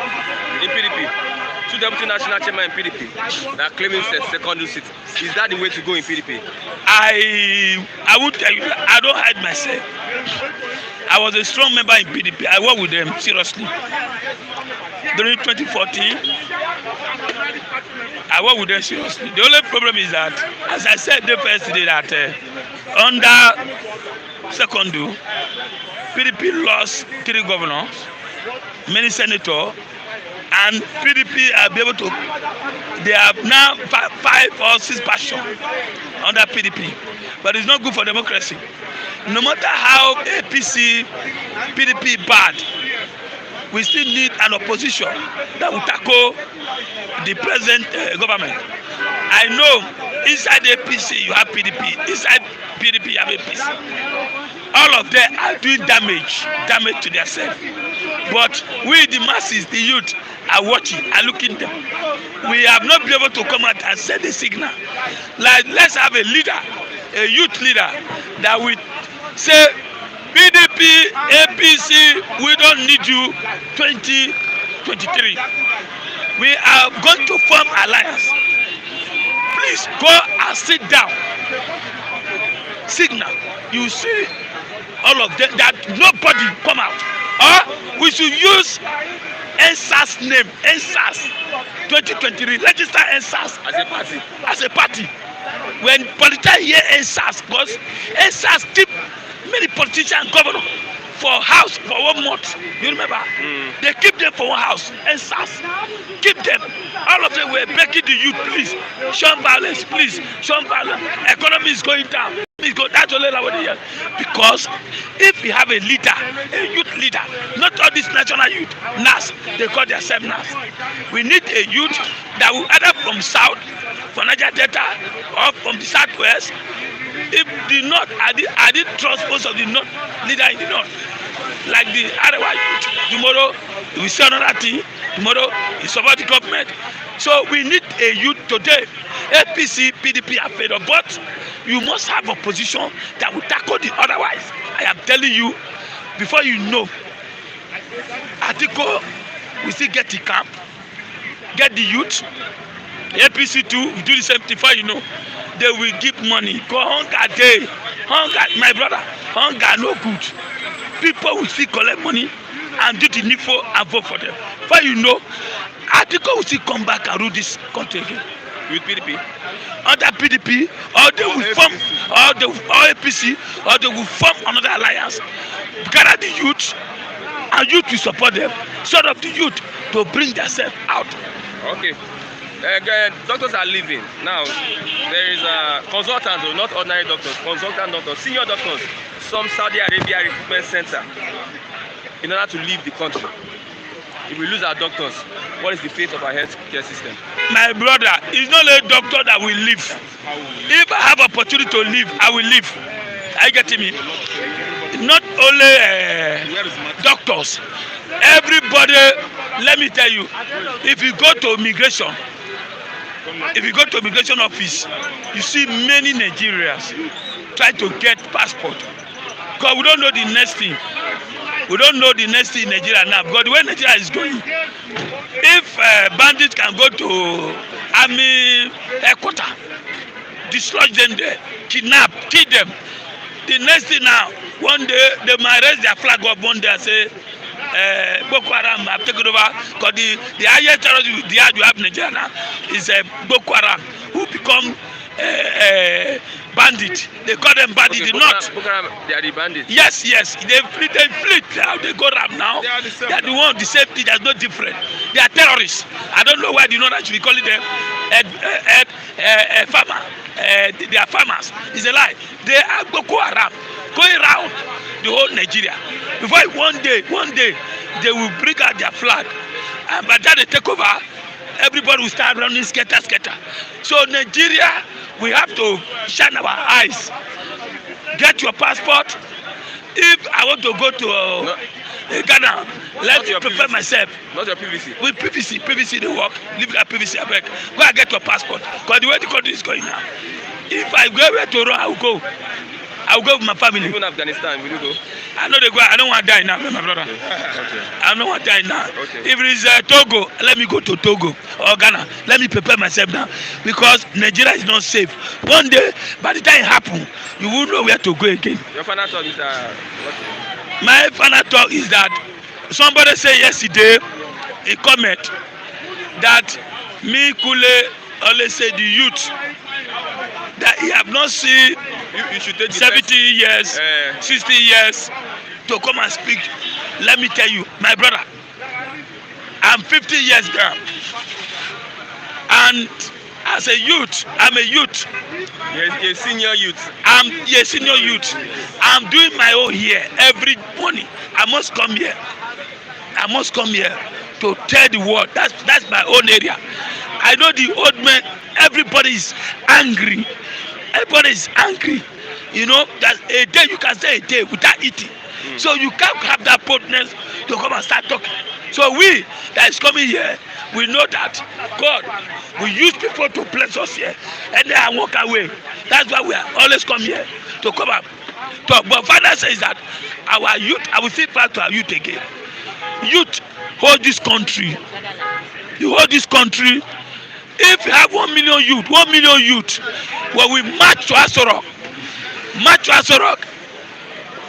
Speaker 1: in PDP. Two deputy national chairman in PDP that are claiming secondary seat. Is that the way to go in PDP?
Speaker 4: I would tell you that I don't hide myself. I was a strong member in PDP. I worked with them seriously. During 2014, I worked with them seriously. The only problem is that, as I said the first day, that under Secondu, PDP lost 3 governors, many senators, and PDP are able to. They have now 5 or 6 passions under PDP, but it's not good for democracy. No matter how APC, PDP bad, we still need an opposition that will tackle the present government. I know inside APC you have PDP, inside PDP you have APC. All of them are doing damage to themselves. But we, the masses, the youth, are watching, are looking them. We have not been able to come out and send a signal. Like, let's have a leader, a youth leader, that will say, PDP, APC, we don't need you 2023. We are going to form alliance. Please go and sit down. Signal. You see all of them, that nobody come out. Or we should use NSAS name, NSAS 2023, register NSAS as a party. When politicians hear NSAS, because NSAS keep many politicians and governors for house for 1 month. You remember? They keep them for one house. NSAS keep them. All of them were begging the youth, please, shun violence, please, shun violence. Economy is going down. That's only what they hear. Because if we have a leader, a youth leader, not all these national youth, NAS, they call themselves NAS. We need a youth that will either from south, from Niger Delta, or from the southwest. If the north, I did trust most of the north leader in the north, like the Arewa youth. Tomorrow we see another thing. Tomorrow we support the government. So we need a youth today. APC, PDP are fed up, but you must have a position that will tackle the otherwise. I am telling you, before you know, Atiko we still get the camp, get the youth. APC too, we do the same thing. Before you know, they will give money. Go hunger day, hunger, my brother, hunger no good. People will still collect money and do the needful and vote for them. Before you know, Atiko will still come back and rule this country again.
Speaker 1: With PDP?
Speaker 4: Under PDP, or they will form, or APC, or they will form another alliance. Gather the youth, and youth will support them. Sort of the youth to bring themselves out.
Speaker 1: Okay. Doctors are leaving. Now, there is a consultant, not ordinary doctors, consultant doctors, senior doctors, some Saudi Arabia recruitment center, in order to leave the country. If we lose our doctors, what is the fate of our healthcare system?
Speaker 4: My brother, it's not a doctor that will live. If I have opportunity to live, I will live. Are you getting me? Not only doctors. Everybody, let me tell you, if you go to immigration office, you see many Nigerians try to get passport. Because we don't know the next thing. We don't know the next thing in Nigeria now. Because the way Nigeria is going, if bandits can go to army headquarters, dislodge them there, kidnap, kill them. The next thing now, one day they might raise their flag up one day and say, Boko Haram have taken over. Because the highest terrorist you have in Nigeria now is Boko Haram, who become bandit. They call them bandit.
Speaker 1: Okay,
Speaker 4: Not.
Speaker 1: Boko Haram, they are the bandits.
Speaker 4: Yes. They fleet now. They go around now. They are the one, the same thing. There's no different. They are terrorists. I don't know why the northern should be calling them farmer. They are farmers. It's a lie. They are Boko Haram going around the whole Nigeria. Before one day, they will bring out their flag. And by the time they take over, everybody will start running scatter. So Nigeria, we have to shine our eyes. Get your passport. If I want to go to Ghana, let me prepare myself.
Speaker 1: Not your PVC.
Speaker 4: With PVC they work. Leave that PVC, I beg. Go and get your passport. Because the way the country is going now. If I go where to run, I will go. I will go with my family.
Speaker 1: Even Afghanistan, will you go?
Speaker 4: I know they go. I don't want to die now, my brother.
Speaker 1: Okay.
Speaker 4: I don't want to die now.
Speaker 1: Okay.
Speaker 4: If it is Togo, let me go to Togo or Ghana. Let me prepare myself now. Because Nigeria is not safe. One day, by the time it happens, you won't know where to go again.
Speaker 1: Your final thought is
Speaker 4: My final thought is that somebody said yesterday, a comment, that me Kule always say the youth that he have not seen
Speaker 1: you should take
Speaker 4: 70 years, 60 years to come and speak. Let me tell you, my brother, I'm 50 years now. And as a youth, I'm a youth.
Speaker 1: You're a senior youth.
Speaker 4: I'm a senior youth. I'm doing my own here every morning. I must come here to tell the world. That's my own area. I know the old men, everybody is angry. You know, that a day you can say a day without eating. So you can't have that boldness to come and start talking. So we that is coming here, we know that God will use people to bless us here, and then I walk away. That's why we are always come here to come up talk. But Father says that our youth, I will say back to our youth again. Youth hold this country. You hold this country. If you have 1 million youth, when we march to Asorok,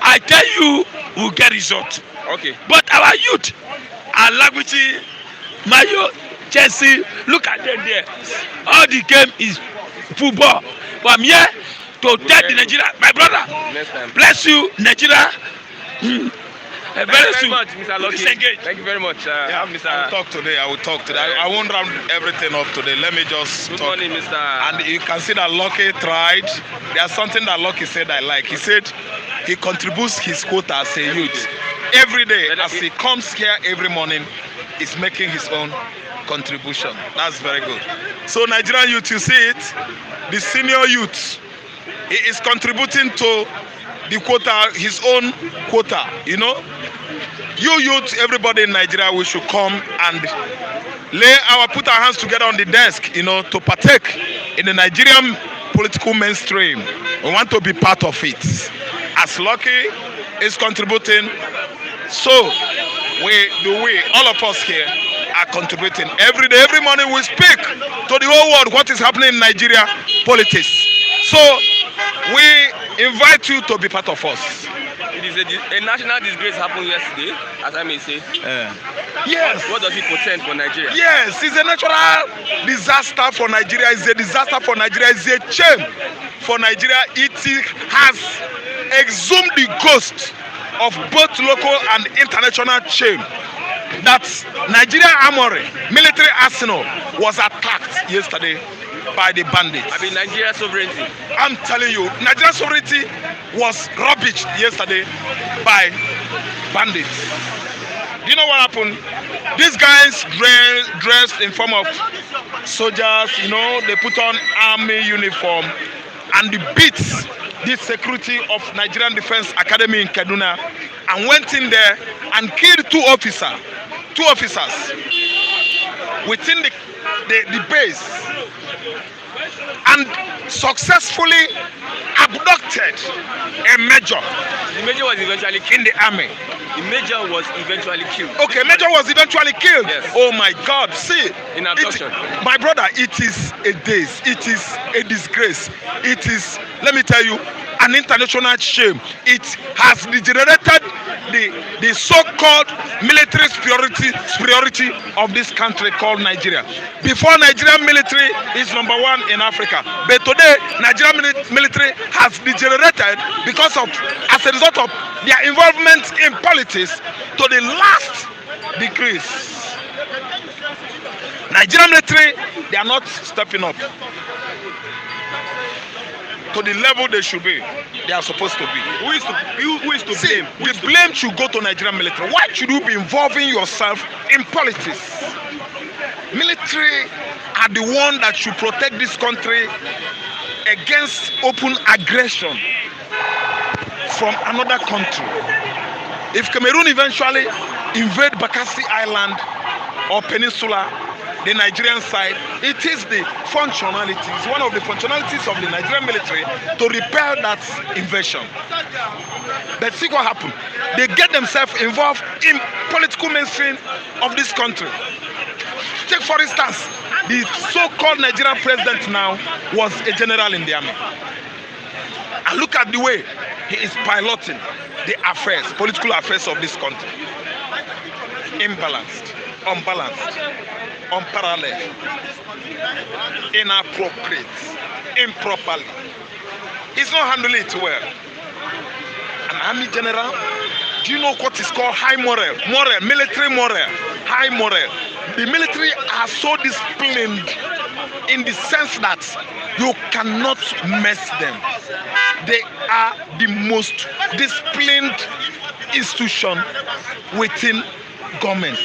Speaker 4: I tell you, we'll get results.
Speaker 1: Okay.
Speaker 4: But our youth, our language, Mayo, Chelsea, look at them there. All the game is football. But I'm here to tell the Nigeria, my brother, bless you, Nigeria.
Speaker 1: Thank you very much, Mr. Lucky. Thank you very much.
Speaker 3: I will talk today. I won't round everything up today. Let me just
Speaker 1: Good
Speaker 3: talk.
Speaker 1: morning, Mr.
Speaker 3: And you can see that Lucky tried. There's something that Lucky said I like. He said he contributes his quota as a youth. Every day, as he comes here every morning, he's making his own contribution. That's very good. So Nigerian youth, you see it, the senior youth, he is contributing to the quota, his own quota, you know. You youth, everybody in Nigeria, we should come and put our hands together on the desk, you know, to partake in the Nigerian political mainstream. We want to be part of it. As Lucky is contributing, so all of us here are contributing. Every day, every morning we speak to the whole world what is happening in Nigeria politics. So we invite you to be part of us.
Speaker 1: It is a national disgrace happened yesterday, as I may say.
Speaker 3: Yes.
Speaker 1: What does it portend for Nigeria?
Speaker 3: Yes, it's a natural disaster for Nigeria. It's a disaster for Nigeria. It's a shame for Nigeria. It has exhumed the ghost of both local and international shame. That Nigeria Armory, military arsenal, was attacked yesterday by the bandits.
Speaker 1: I mean, Nigeria sovereignty.
Speaker 3: I'm telling you, Nigeria sovereignty was rubbished yesterday by bandits. Do you know what happened? These guys dressed in form of soldiers, you know, they put on army uniform and they beat the security of Nigerian Defense Academy in Kaduna and went in there and killed two officers within the base and successfully abducted a major.
Speaker 1: The major was eventually killed.
Speaker 3: In the army.
Speaker 1: The major was eventually killed.
Speaker 3: Okay, major was eventually killed.
Speaker 1: Yes.
Speaker 3: Oh my God! See,
Speaker 1: In abduction.
Speaker 3: my brother, it is a daze. It is a disgrace. It is, let me tell you, an international shame. It has degenerated the so-called military superiority of this country called Nigeria. Before, Nigerian military is number one in Africa, but today Nigerian military has degenerated because of, as a result of their involvement in politics to the last degrees. Nigerian military, they are not stepping up to the level they should be. They are supposed to be.
Speaker 1: Who is to
Speaker 3: See,
Speaker 1: blame?
Speaker 3: the blame should go to Nigerian military. Why should you be involving yourself in politics? Military are the one that should protect this country against open aggression from another country. If Cameroon eventually invade Bakassi Island or Peninsula, the Nigerian side, it is the functionalities, one of the functionalities of the Nigerian military to repel that invasion. But see what happened. They get themselves involved in political mainstream of this country. Take for instance, the so-called Nigerian president now was a general in the army. And look at the way he is piloting the affairs, political affairs of this country. Imbalanced, unbalanced, unparalleled, inappropriate, improperly. He's not handling it well. An army general, do you know what is called high moral, military moral, high moral? The military are so disciplined in the sense that you cannot mess them. They are the most disciplined institution within government.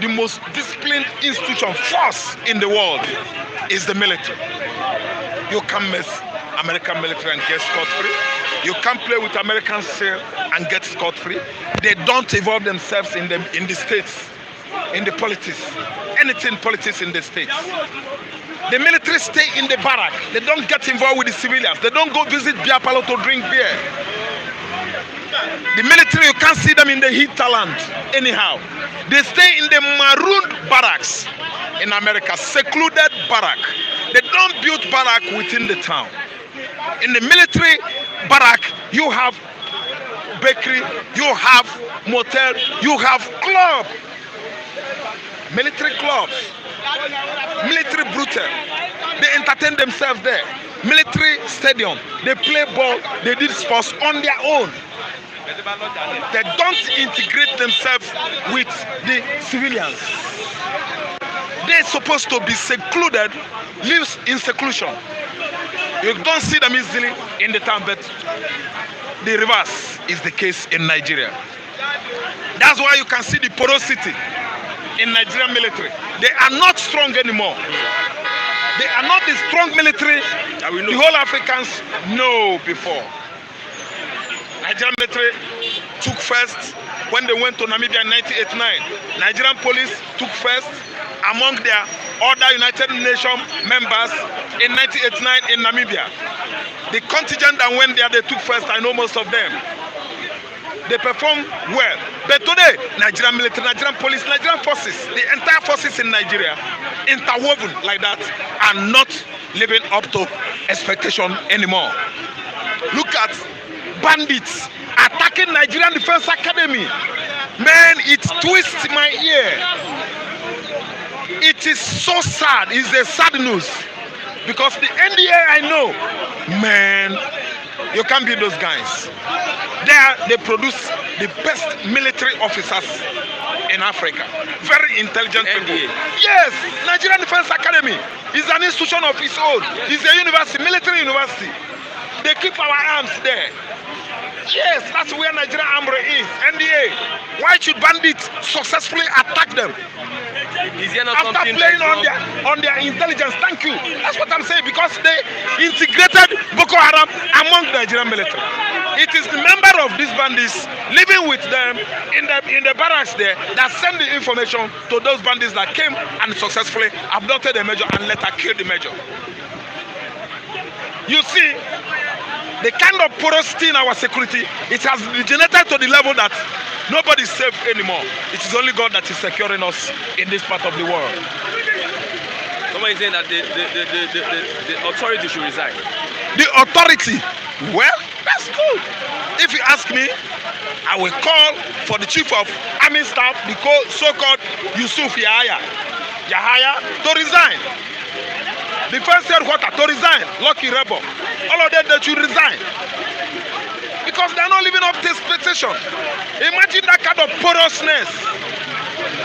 Speaker 3: The most disciplined institution, force in the world is the military. You can't mess American military and get scot-free. You can't play with American SEAL and get scot-free. They don't involve themselves in the states, in the politics, anything politics in the states. The military stay in the barrack. They don't get involved with the civilians. They don't go visit beer parlor to drink beer. The military, you can't see them in the hinterland anyhow. They stay in the marooned barracks in America, secluded barrack. They don't build barrack within the town. In the military barrack, you have bakery, you have motel, you have club, military clubs, military brutal. They entertain themselves there. Military stadium, they play ball, they did sports on their own. They don't integrate themselves with the civilians. They're supposed to be secluded, lives in seclusion. You don't see them easily in the town, but the reverse is the case in Nigeria. That's why you can see the porosity in Nigerian military. They are not strong anymore. They are not the strong military that the whole Africans know before. Nigerian military took first when they went to Namibia in 1989. Nigerian police took first among their other United Nations members in 1989 in Namibia. The contingent that went there, they took first. I know most of them. They performed well. But today, Nigerian military, Nigerian police, Nigerian forces, the entire forces in Nigeria, interwoven like that, are not living up to expectation anymore. Look at bandits attacking Nigerian Defense Academy. Man, it twists my ear. It is so sad. It's a sad news. Because the NDA I know, man, you can't beat those guys. There, they produce the best military officers in Africa. Very intelligent people. Yes, Nigerian Defense Academy is an institution of its own. It's a university, military university. They keep our arms there. Yes, that's where Nigerian armory is. NDA. Why should bandits successfully attack them?
Speaker 1: Is there not
Speaker 3: After
Speaker 1: something
Speaker 3: playing
Speaker 1: that is
Speaker 3: on their intelligence? Thank you. That's what I'm saying, because they integrated Boko Haram among the Nigerian military. It is the member of these bandits living with them in the barracks there that send the information to those bandits that came and successfully abducted the major and later killed the major. You see, the kind of porosity in our security, it has degenerated to the level that nobody is safe anymore. It is only God that is securing us in this part of the world.
Speaker 1: Somebody is saying that the authority should resign.
Speaker 3: The authority, well, that's good. If you ask me, I will call for the chief of army staff, the so-called Yusuf Yahaya, to resign. The first headquarter to resign, Lucky Rebel. All of them, they should resign. Because they are not living up to expectation. Imagine that kind of porousness.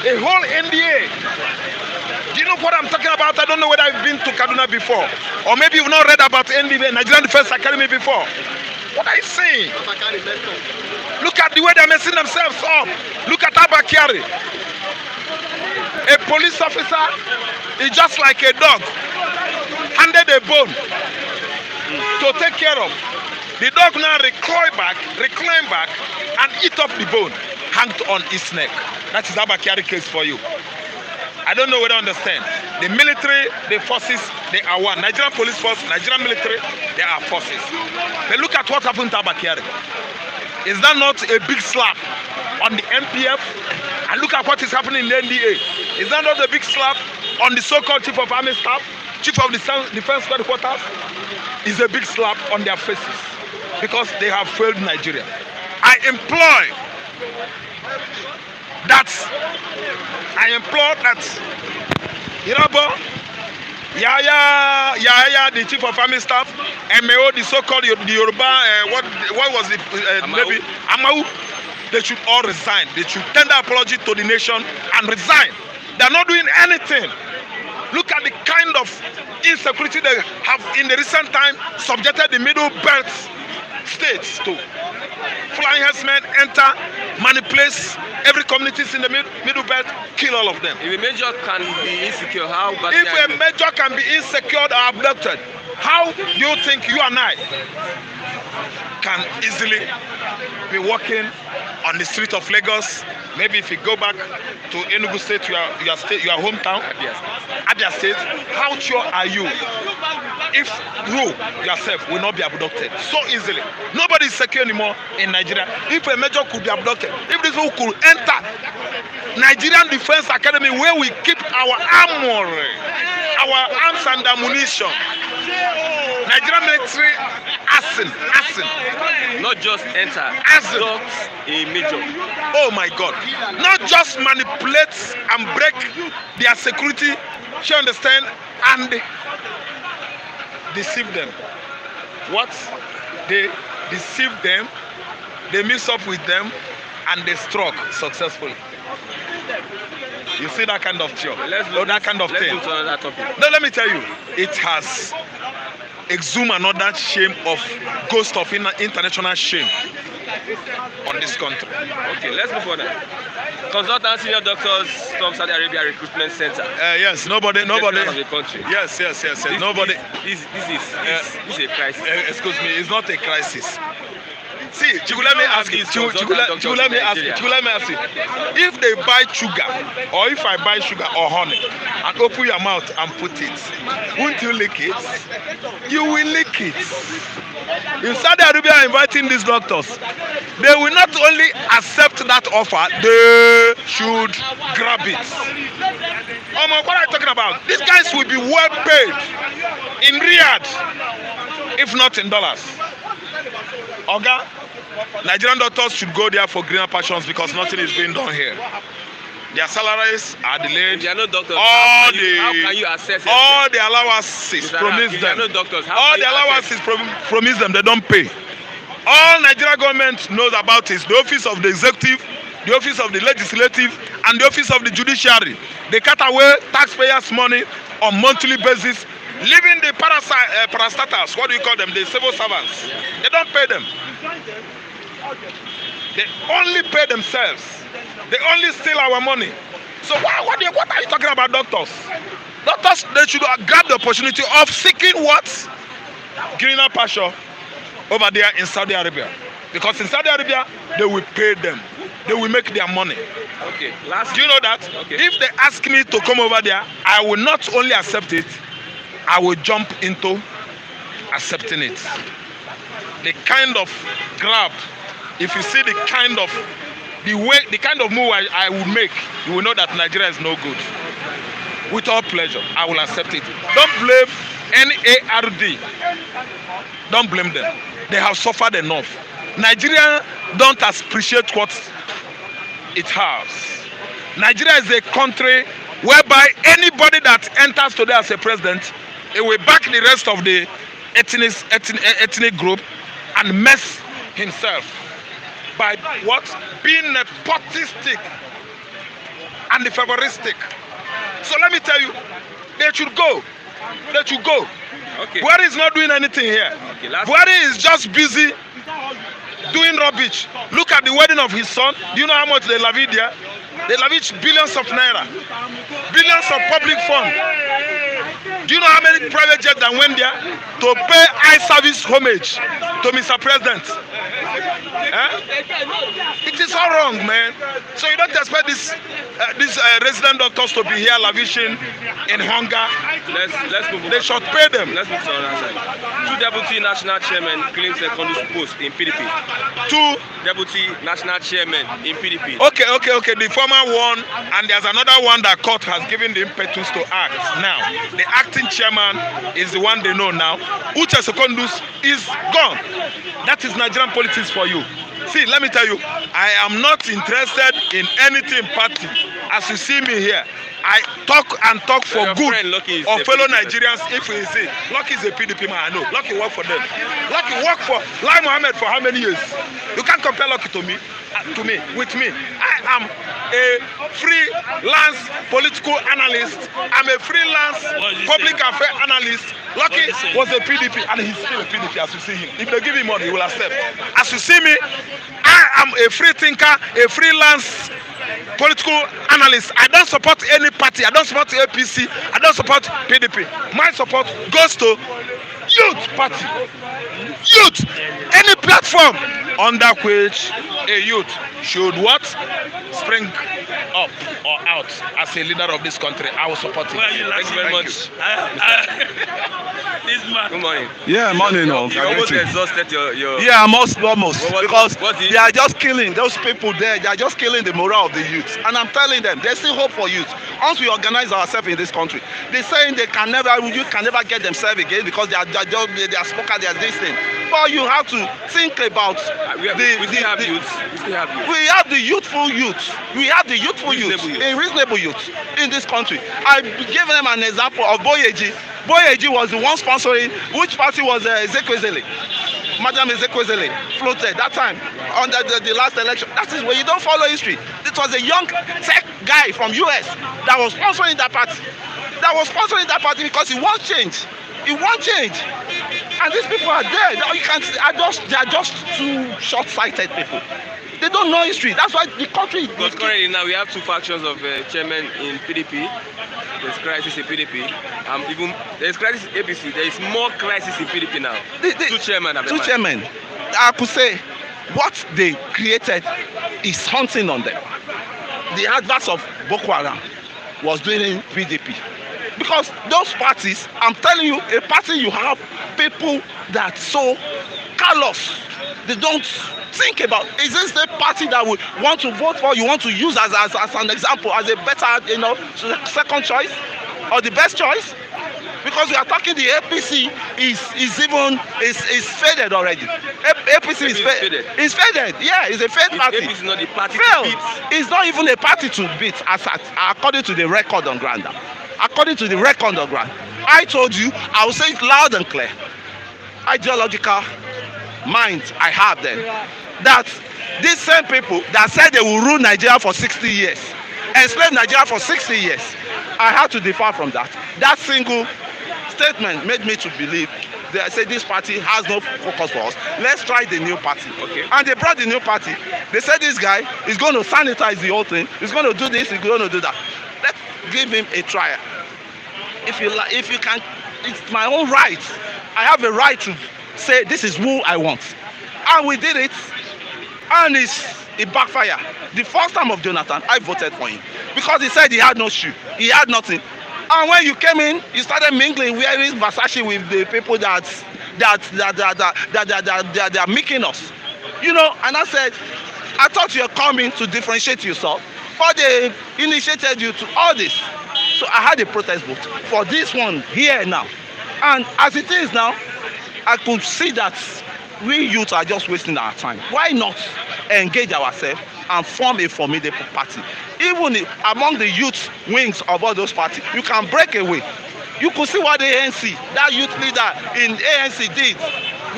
Speaker 3: A whole NDA. Do you know what I'm talking about? I don't know whether I've been to Kaduna before. Or maybe you've not read about NDA, Nigerian Defense Academy, before. What are you saying? Look at the way they're messing themselves up. Look at Abakari. A police officer is just like a dog handed a bone to take care of. The dog now recline back and eat up the bone hanged on its neck. That is Abakari case for you. I don't know whether you understand. The military, the forces, they are one. Nigerian police force, Nigerian military, they are forces. But look at what happened to Abakari. Is that not a big slap on the MPF? And look at what is happening in the NDA. Is that not a big slap on the so-called chief of army staff, chief of the defense headquarters? Is a big slap on their faces because they have failed Nigeria. I implore that Irabo, Yahaya, the chief of army staff, MAO, the so-called the Yoruba, what was it? Maybe Amau. They should all resign. They should tender apology to the nation and resign. They're not doing anything. Look at the kind of insecurity they have in the recent time subjected the Middle Belt states to. Flying herdsmen enter, manipulate every communities in the Middle Belt, kill all of them.
Speaker 1: If a major can be insecure, how bad?
Speaker 3: If a major can be insecure or abducted, how do you think you and I can easily be walking on the street of Lagos? Maybe if you go back to Enugu State, your hometown, Abia State, how sure are you if you yourself will not be abducted so easily? Nobody is secure anymore in Nigeria. If a major could be abducted, if this one could enter Nigerian Defense Academy where we keep our armory, our arms and ammunition, Nigerian military arson.
Speaker 1: Not just enter, abduct a major.
Speaker 3: Oh my God. Not just manipulate and break their security, you understand, and deceive them. What? They deceive them, they mix up with them, and they struck successfully. You see that kind of job, that kind of thing. No, let me tell you, it has exhumed another shame of ghost of international shame on this country.
Speaker 1: Okay, let's move on. Consultant senior doctors from Saudi Arabia Recruitment Center.
Speaker 3: Yes, nobody.
Speaker 1: Of the country.
Speaker 3: Yes. Nobody.
Speaker 1: This is a crisis.
Speaker 3: Excuse me, it's not a crisis. See, let me ask you. Let me ask you. If they buy sugar, or if I buy sugar or honey, and open your mouth and put it, won't you lick it? You will lick it. If Saudi Arabia are inviting these doctors, they will not only accept that offer, they should grab it. What are you talking about? These guys will be well paid in Riyadh, if not in dollars. Oga, Nigerian doctors should go there for greener passions because nothing is being done here. Their salaries are delayed.
Speaker 1: There are no doctors.
Speaker 3: How
Speaker 1: can you assess
Speaker 3: all the allowances promised them?
Speaker 1: No doctors.
Speaker 3: All the allowances promised them, they don't pay. All Nigeria government knows about is the office of the executive, the office of the legislative, and the office of the judiciary. They cut away taxpayers' money on monthly basis, leaving the parastatals, what do you call them, the civil servants. They don't pay them. They only pay themselves. They only steal our money. So what are you talking about doctors? Doctors, they should grab the opportunity of seeking what? Greener pasture over there in Saudi Arabia. Because in Saudi Arabia, they will pay them. They will make their money.
Speaker 1: Okay. Last.
Speaker 3: Do you know that?
Speaker 1: Okay.
Speaker 3: If they ask me to come over there, I will not only accept it, I will jump into accepting it. The kind of grab, if you see the kind of move I will make, you will know that Nigeria is no good. With all pleasure, I will accept it. Don't blame NARD. Don't blame them. They have suffered enough. Nigeria don't appreciate what it has. Nigeria is a country whereby anybody that enters today as a president, it will back the rest of the ethnic group and mess himself by what? Being nepotistic and favoristic. So let me tell you, they should go. They should go.
Speaker 1: Okay.
Speaker 3: Buhari is not doing anything here.
Speaker 1: Okay,
Speaker 3: Buhari is just busy doing rubbish. Look at the wedding of his son. Do you know how much they lavish there? They lavish billions of naira, billions of public funds. Do you know how many private jets that went there to pay eye service homage to Mr. President? It is all wrong, man. So you don't expect these resident doctors to be here lavishing in hunger.
Speaker 1: Let's move on.
Speaker 3: They should pay them.
Speaker 1: Let's move to another side. Two deputy national chairmen claim secondary post in PDP.
Speaker 3: Two
Speaker 1: Deputy national chairman in PDP.
Speaker 3: Okay. The former one, and there's another one that court has given the impetus to act. Now, the acting chairman is the one they know now. Uche Secondus is gone. That is Nigerian politics for you. See, let me tell you, I am not interested in anything party. As you see me here, I talk for good of fellow Nigerians. If we say Lucky is a PDP man, I know. Lucky work for them. Lucky work for Lai Mohammed for how many years? You can't compare Lucky to me. With me. I am a freelance political analyst. I'm a freelance public affairs analyst. Lucky was a PDP and he's still a PDP as you see him. If they give him money, he will accept. As you see me, I am a free thinker, a freelance political analyst. I don't support any party. I don't support APC. I don't support PDP. My support goes to youth party. Youth. Any platform under which a youth should what? Spring up or out as a leader of this country. I will support it.
Speaker 4: Well,
Speaker 1: Thank you very much.
Speaker 4: This man.
Speaker 1: Good morning.
Speaker 2: Yeah, morning.
Speaker 1: You almost exhausted your
Speaker 2: Yeah, almost because
Speaker 1: what
Speaker 2: they are just killing those people there. They are just killing the morale of the youth. And I'm telling them, there's still hope for youth. Once we organize ourselves in this country, they're saying you can never get themselves again because they are smokers, they are this thing. But you have to think about
Speaker 1: we still have youth.
Speaker 2: We have the youthful youth. We have the youthful youth, a reasonable youth in this country. I gave them an example of Boyeji. Boyeji was the one sponsoring, which party was Ezekwesili. Madam Ezekwesili floated that time under the last election. That is where you don't follow history. It was a young tech guy from US that was sponsoring that party. Because he wants change. And these people are there. You can't. They are just too short-sighted people. They don't know history. That's why the country.
Speaker 1: Because currently now we have two factions of chairmen in PDP. There's crisis in PDP. Even there's crisis in APC. There is more crisis in PDP now. Two chairmen.
Speaker 2: I could say what they created is hunting on them. The adverts of Boko Haram was doing in PDP. Because those parties, I'm telling you, a party you have people that so callous. They don't think about, is this the party that we want to vote for, you want to use as an example, as a better, second choice or the best choice? Because we are talking the APC is faded already. APC is faded. It's faded. Yeah, it's a faded party.
Speaker 1: APC is not the party
Speaker 2: to
Speaker 1: beat.
Speaker 2: It's not even a party to beat, according to the record on ground. I told you, I will say it loud and clear. Ideological minds I have then. That these same people that said they will rule Nigeria for 60 years, enslave Nigeria for 60 years, I had to differ from that. That single statement made me to believe
Speaker 3: They said this party has no focus for us. Let's try the new party.
Speaker 1: Okay.
Speaker 3: And they brought the new party. They said this guy is going to sanitize the whole thing. He's going to do this. He's going to do that. Let's give him a trial. If you can, it's my own right. I have a right to say this is who I want. And we did it. And it backfired. The first time of Jonathan, I voted for him because he said he had no shoe, he had nothing. And when you came in, you started mingling, wearing Versace with the people that are making us, you know. And I said, I thought you were coming to differentiate yourself, but they initiated you to all this. So I had a protest vote for this one here now. And as it is now, I could see that we youth are just wasting our time. Why not engage ourselves and form a formidable party? Even among the youth wings of all those parties, you can break away. You could see what the ANC, that youth leader in ANC did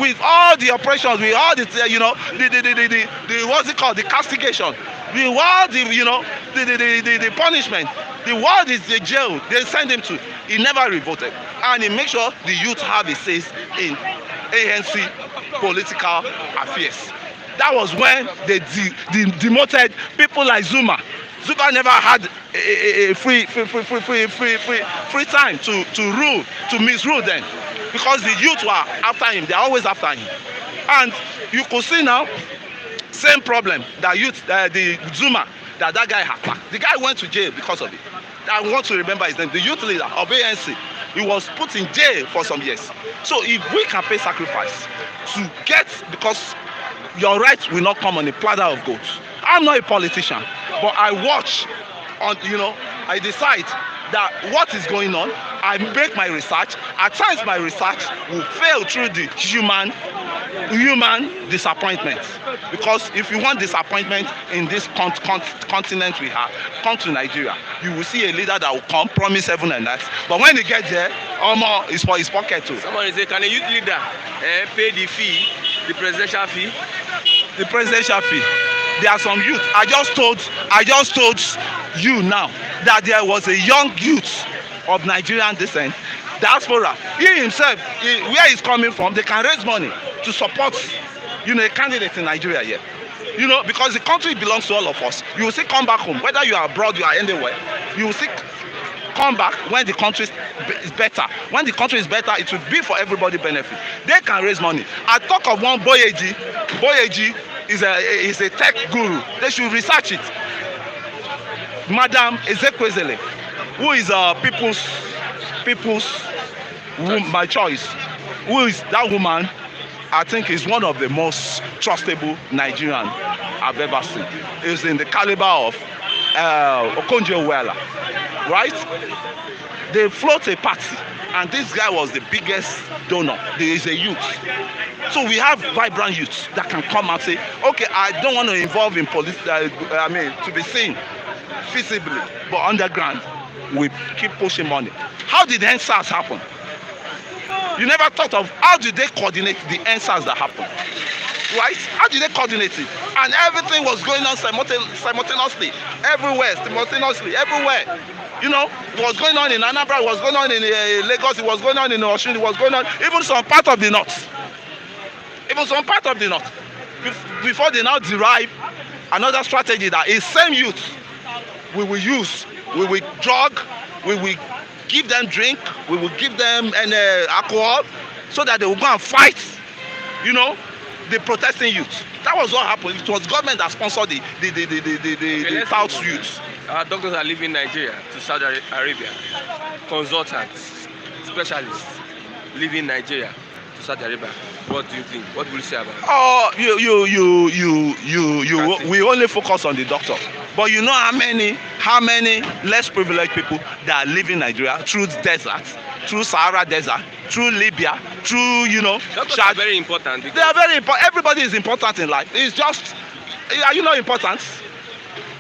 Speaker 3: with all the operations, with all the, you know, the what's it called, the castigation, with all the, you know, the punishment, the world is the jail they send him to. He never revolted, and he makes sure the youth have a say in ANC political affairs. That was when they demoted people like Zuma. Zuma never had a free time to rule, to misrule them, because the youth were after him. They're always after him. And you could see now, same problem that youth, the Zuma, that guy had. The guy went to jail because of it. I want to remember his name, the youth leader of ANC. He was put in jail for some years. So if we can pay sacrifice to get, because your right will not come on a platter of gold. I'm not a politician, but I watch on, you know, I decide that what is going on, I make my research. At times my research will fail through the human disappointment. Because if you want disappointment in this continent we have, come to Nigeria. You will see a leader that will come, promise heaven and earth. But when he gets there, Omo is for his pocket too.
Speaker 1: Somebody say, can a youth leader pay the fee, the presidential fee?
Speaker 3: The presidential fee. There are some youth. I just told you now that there was a young youth of Nigerian descent, diaspora. He himself, where he's coming from, they can raise money to support, you know, a candidate in Nigeria here. You know, because the country belongs to all of us. You will see come back home, whether you are abroad, you are anywhere. You will see come back when the country is better. When the country is better, it will be for everybody benefit. They can raise money. I talk of one Boyeji. Boyeji is a tech guru. They should research it. Madam Ezekwesili, who is people's my choice. Who is that woman? I think is one of the most trustable Nigerian I've ever seen. Is in the caliber of Okonjo-Iweala, right? They float a party, and this guy was the biggest donor. There is a youth. So we have vibrant youths that can come and say, okay, I don't want to involve in politics, to be seen visibly, but underground, we keep pushing money. How did the NSAS happen? You never thought of how did they coordinate the NSAS that happened, right? How did they coordinate it? And everything was going on simultaneously, everywhere, You know, it was going on in Anambra, it was going on in Lagos, it was going on in Osun, it was going on even some part of the north. Before they now derive another strategy that is same youth we will use, we will drug, we will give them drink, we will give them alcohol, so that they will go and fight, you know, the protesting youth. That was what happened. It was government that sponsored the South youth.
Speaker 1: Our doctors are leaving Nigeria to Saudi Arabia. Consultants, specialists leaving Nigeria to Saudi Arabia. What do you think? What will you say about it?
Speaker 3: Oh, we only focus on the doctor. But you know how many less privileged people that are leaving Nigeria through desert, through Sahara Desert, through Libya, through, you know,
Speaker 1: doctors are very important.
Speaker 3: They are very important. Everybody is important in life. It's just, are you not important?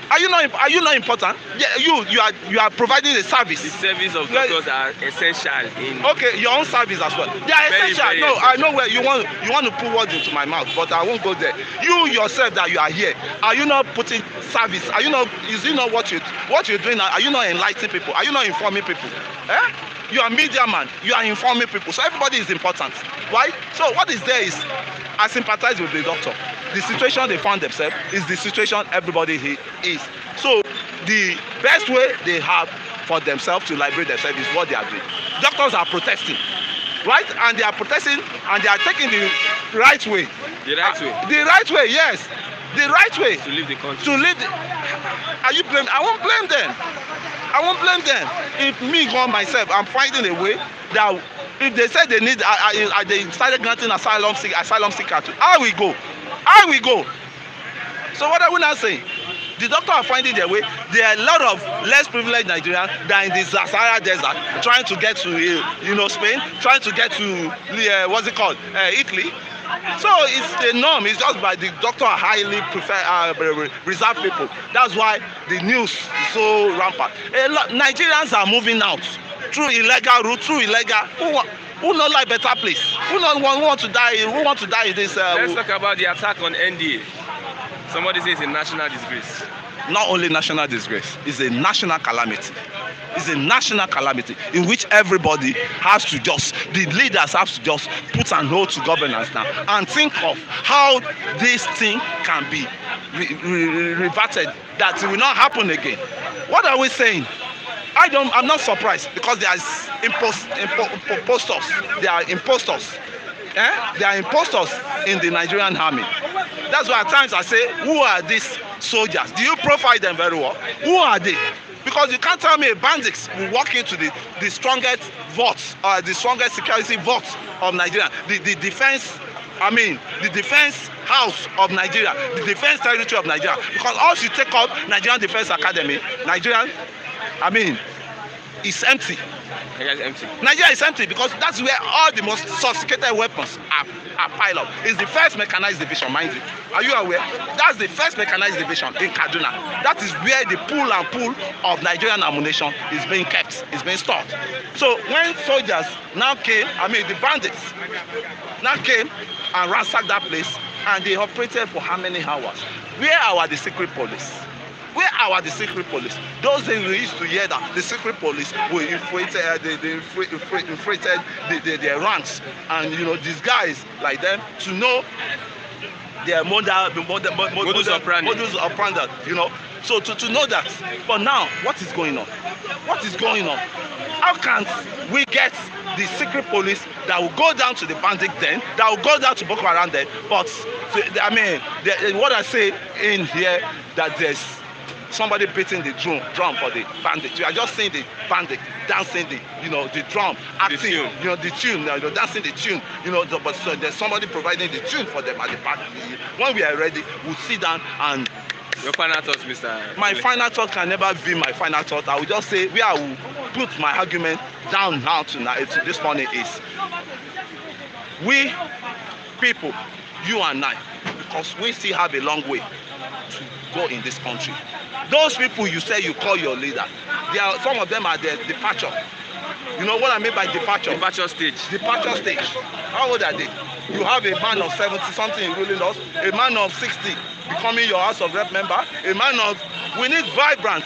Speaker 3: Are you not important? Yeah, you are providing a service.
Speaker 1: The service of doctors are essential in.
Speaker 3: Okay, your own service as well. They are essential.
Speaker 1: Very
Speaker 3: no,
Speaker 1: essential.
Speaker 3: I know where you want to put words into my mouth, but I won't go there. You yourself that you are here, are you not putting service? Are you not? Is it not what you're doing now? Are you not enlightening people? Are you not informing people? Eh? You are media man. You are informing people. So everybody is important. Why? So what is there is, I sympathize with the doctor. The situation they found themselves is the situation everybody is. So the best way they have for themselves to liberate themselves is what they are doing. Doctors are protesting, right? And they are protesting and they are taking the right way.
Speaker 1: The right way.
Speaker 3: The right way, yes. The right way.
Speaker 1: To leave the country.
Speaker 3: To leave the, are you blame? I won't blame them. I won't blame them. If me go myself, I'm finding a way that if they said they need, they started granting asylum seeker, I will go. I will go. So what are we now saying? The doctor are finding their way. There are a lot of less privileged Nigerians that are in the Sahara Desert trying to get to Spain, trying to get to what's it called, Italy. So it's the norm. It's just by the doctor highly reserved people. That's why the news is so rampant. A lot Nigerians are moving out through illegal route, through illegal. Who not like better place? Who want to die? Who want to die in this?
Speaker 1: Let's talk about the attack on NDA. Somebody says it's a national disgrace.
Speaker 3: Not only national disgrace, it's a national calamity. It's a national calamity in which everybody has to the leaders have to just put an hold to governance now and think of how this thing can be reverted, that it will not happen again. What are we saying? I'm not surprised because there are impostors. They are impostors. They are impostors in the Nigerian army. That's why at times I say, who are these soldiers? Do you profile them very well? Who are they? Because you can't tell me bandits will walk into the strongest vault or the strongest security vault of Nigeria, the defense house of Nigeria, the defense territory of Nigeria. Because once you take up Nigerian Defense Academy, it's empty. Nigeria is empty because that's where all the most sophisticated weapons are piled up. It's the first mechanized division, mind you. Are you aware? That's the first mechanized division in Kaduna. That is where the pool of Nigerian ammunition is being kept, is being stored. So when soldiers now came, the bandits now came and ransacked that place, and they operated for how many hours? Where are the secret police? Where are the secret police? Those days we used to hear that the secret police were inflated their ranks, and these guys like them to know their modus operandi, So to know that. But now, what is going on? What is going on? How can we get the secret police that will go down to the bandit den, that will go down to Boko Haram den? But what I say in here, that there's somebody beating the drum for the bandit. You are just seeing the bandit dancing the drum, acting, the tune, dancing the tune, but so there's somebody providing the tune for them at the back. When we are ready, we'll sit down and.
Speaker 1: Your final thoughts, Mr.
Speaker 3: My final thought can never be my final thought. I will just say where I will put my argument down now tonight to this morning is we people, you and I, because we still have a long way to go in this country. Those people you say you call your leader, some of them are their departure. You know what I mean by departure?
Speaker 1: Departure stage.
Speaker 3: Departure stage. How old are they? You have a man of 70 something ruling us, a man of 60 becoming your House of Rep member, a man of, we need vibrant,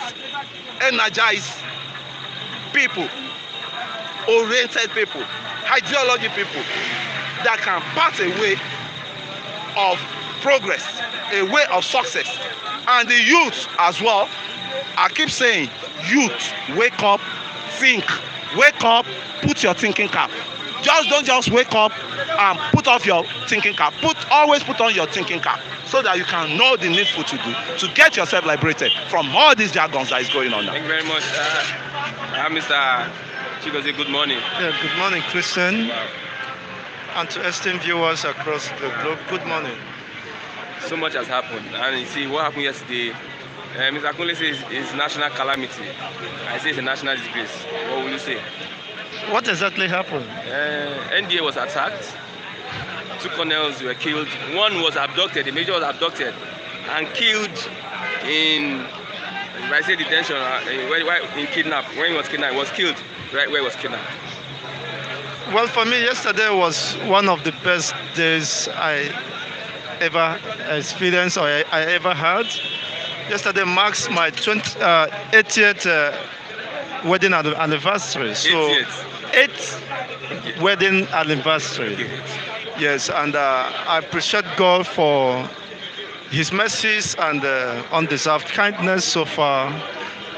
Speaker 3: energized people, oriented people, ideology people that can part a way of progress, a way of success. And the youth as well, I keep saying, youth, wake up, think, wake up, put your thinking cap. Don't just wake up and put off your thinking cap. Always put on your thinking cap so that you can know the needful to do to get yourself liberated from all these jargons that is going on now.
Speaker 1: Thank you very much. Mr. Chigozie, good morning.
Speaker 5: Yeah, good morning, Christian. Wow. And to esteemed viewers across the globe, good morning.
Speaker 1: So much has happened, and you see what happened yesterday. Mr. Akunle says it's national calamity. I say it's a national disgrace. What will you say?
Speaker 5: What exactly happened?
Speaker 1: NDA was attacked. 2 colonels were killed. One was abducted. The major was abducted and killed in, if I say detention, in kidnap. When he was kidnapped, he was killed right where he was kidnapped.
Speaker 5: Well, for me, yesterday was one of the best days I ever experienced or I ever had. Yesterday marks my 80th wedding anniversary. So
Speaker 1: Eightieth.
Speaker 5: eighth wedding anniversary.
Speaker 1: Okay.
Speaker 5: Yes, and I appreciate God for His mercies and undeserved kindness so far,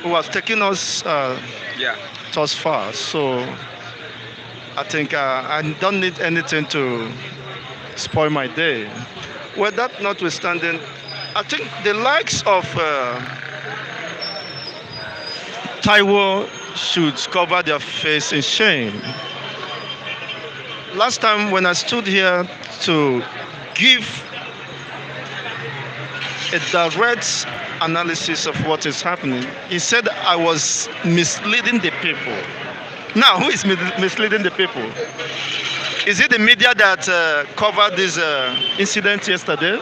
Speaker 5: who has taken us
Speaker 1: Yeah.
Speaker 5: thus far. So I think I don't need anything to spoil my day. Well, that notwithstanding, I think the likes of Taiwo should cover their face in shame. Last time when I stood here to give a direct analysis of what is happening, he said I was misleading the people. Now, who is misleading the people? Is it the media that covered this incident yesterday?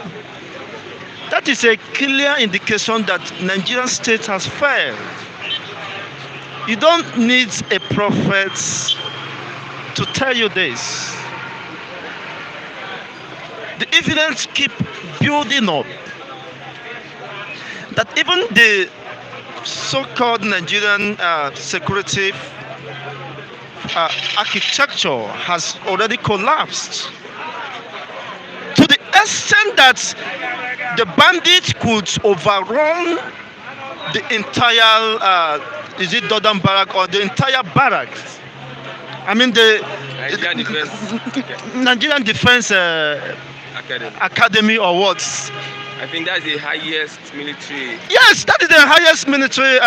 Speaker 5: That is a clear indication that Nigerian state has failed. You don't need a prophet to tell you this. The evidence keep building up that even the so-called Nigerian security architecture has already collapsed to the extent that the bandits could overrun the entire is it Dodam barrack or the entire barracks. I mean the
Speaker 1: Nigerian Defense
Speaker 5: Nigerian Defense
Speaker 1: Academy.
Speaker 5: Academy or what?
Speaker 1: I think that's the highest military.
Speaker 5: Yes, that is the highest military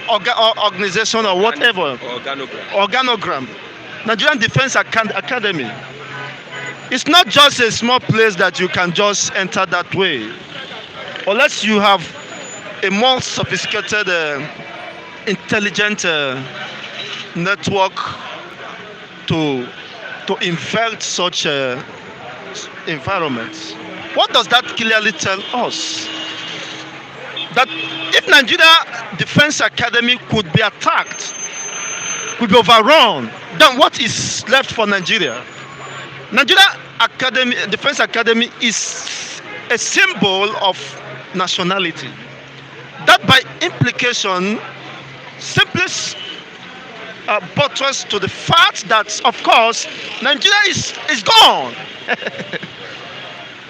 Speaker 5: organization or whatever
Speaker 1: Organogram.
Speaker 5: organogram. Nigerian Defense Academy. It's not just a small place that you can just enter that way, unless you have a more sophisticated, intelligent network to invert such environments. What does that clearly tell us? That if Nigeria Defense Academy could be attacked, could be overrun, then what is left for Nigeria? Nigeria Defense Academy is a symbol of nationality. That by implication simply buttress to the fact that, of course, Nigeria is gone.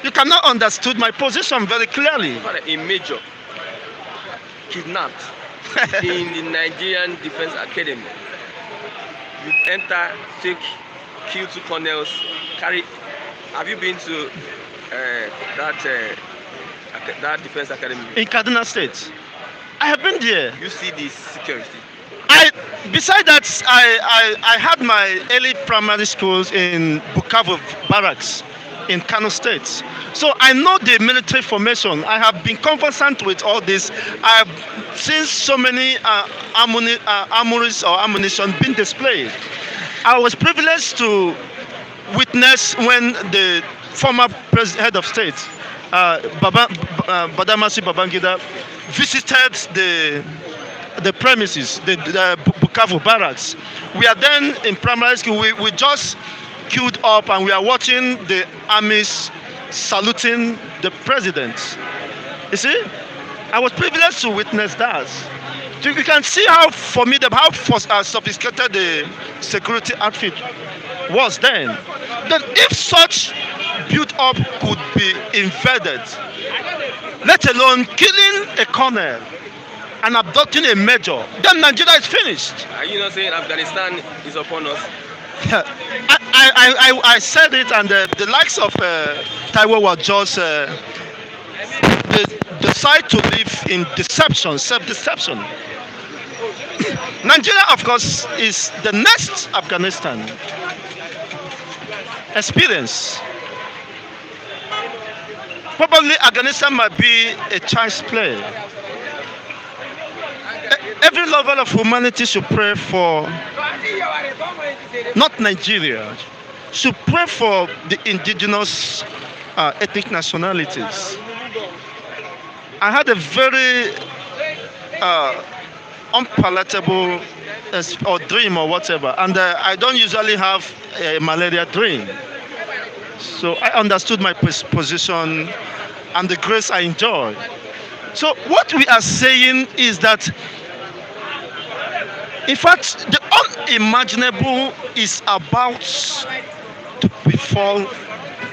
Speaker 5: You cannot understand my position very clearly.
Speaker 1: A major kidnapped in the Nigerian Defense Academy. You enter, take, kill two colonels, carry. Have you been to that Defense Academy?
Speaker 5: In Kaduna State, I have been there.
Speaker 1: You see the security.
Speaker 5: Besides that, I had my early primary schools in Bukavu Barracks in Kano State. So I know the military formation. I have been conversant with all this. I have seen so many armories or ammunition being displayed. I was privileged to witness when the former head of state, Badamasi Babangida, visited the premises, the Bukavu barracks. We are then in primary school. We just queued up and we are watching the armies saluting the president. You see, I was privileged to witness that. So you can see how formidable, how sophisticated the security outfit was then. Then if such build-up could be invaded, let alone killing a colonel and abducting a major, then Nigeria is finished.
Speaker 1: Are you not saying Afghanistan is upon us?
Speaker 5: I said it, and the likes of Taiwo were just decide to live in deception, self-deception. Nigeria, of course, is the next Afghanistan experience. Probably Afghanistan might be a child's play. Every level of humanity should pray for, not Nigeria, should pray for the indigenous ethnic nationalities. I had a very unpalatable or dream or whatever, and I don't usually have a malaria dream. So I understood my position and the grace I enjoy. So what we are saying is that In fact, the unimaginable is about to befall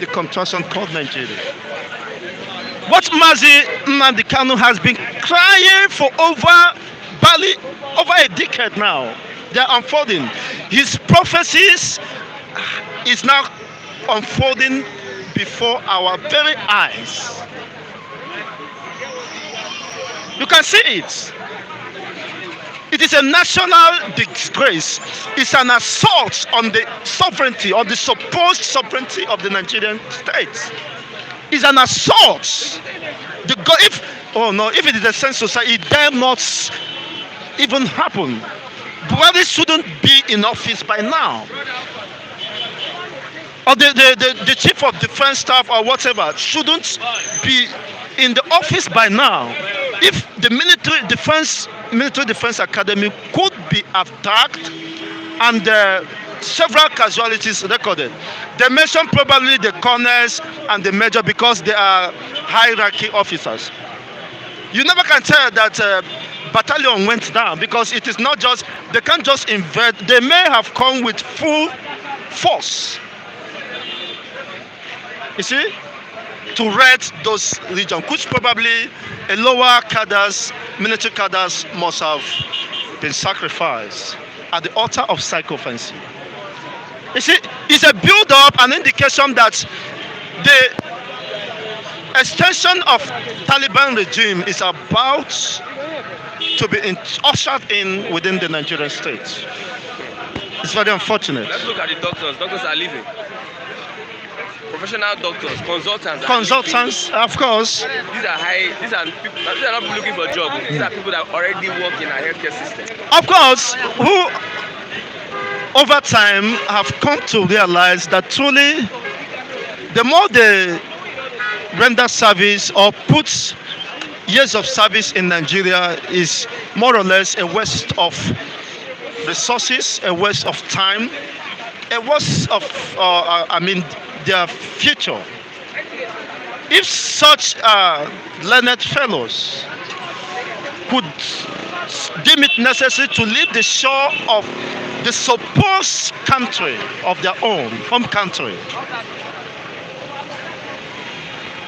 Speaker 5: the contraction called Nigeria. What Mazi Nnamdi Kanu has been crying for barely over a decade now, they are unfolding. His prophecies is now unfolding before our very eyes. You can see it. It is a national disgrace. It's an assault on the sovereignty, on the supposed sovereignty of the Nigerian state. It's an assault. If it is a sense society, it dare not even happen. Buhari shouldn't be in office by now. Or the chief of defense staff or whatever shouldn't be in the office by now. If the military defense academy could be attacked and several casualties recorded, they mention probably the colonels and the major because they are hierarchy officers. You never can tell that battalion went down because it is not just, they can't just invade. They may have come with full force, you see, to raid those regions, which probably a lower cadres, military cadres must have been sacrificed at the altar of psychophancy. You see, it's a build-up, an indication that the extension of Taliban regime is about to be ushered in within the Nigerian state. It's very unfortunate.
Speaker 1: Let's look at the doctors. Doctors are leaving. Professional doctors, consultants.
Speaker 5: Consultants, of course.
Speaker 1: These are people. These are not people looking for a job. These are people that already work in our healthcare system.
Speaker 5: Of course, who over time have come to realize that truly, the more they render service or put years of service in Nigeria is more or less a waste of resources, a waste of time, a waste of, their future. If such learned fellows could deem it necessary to leave the shore of the supposed country of their own, home country,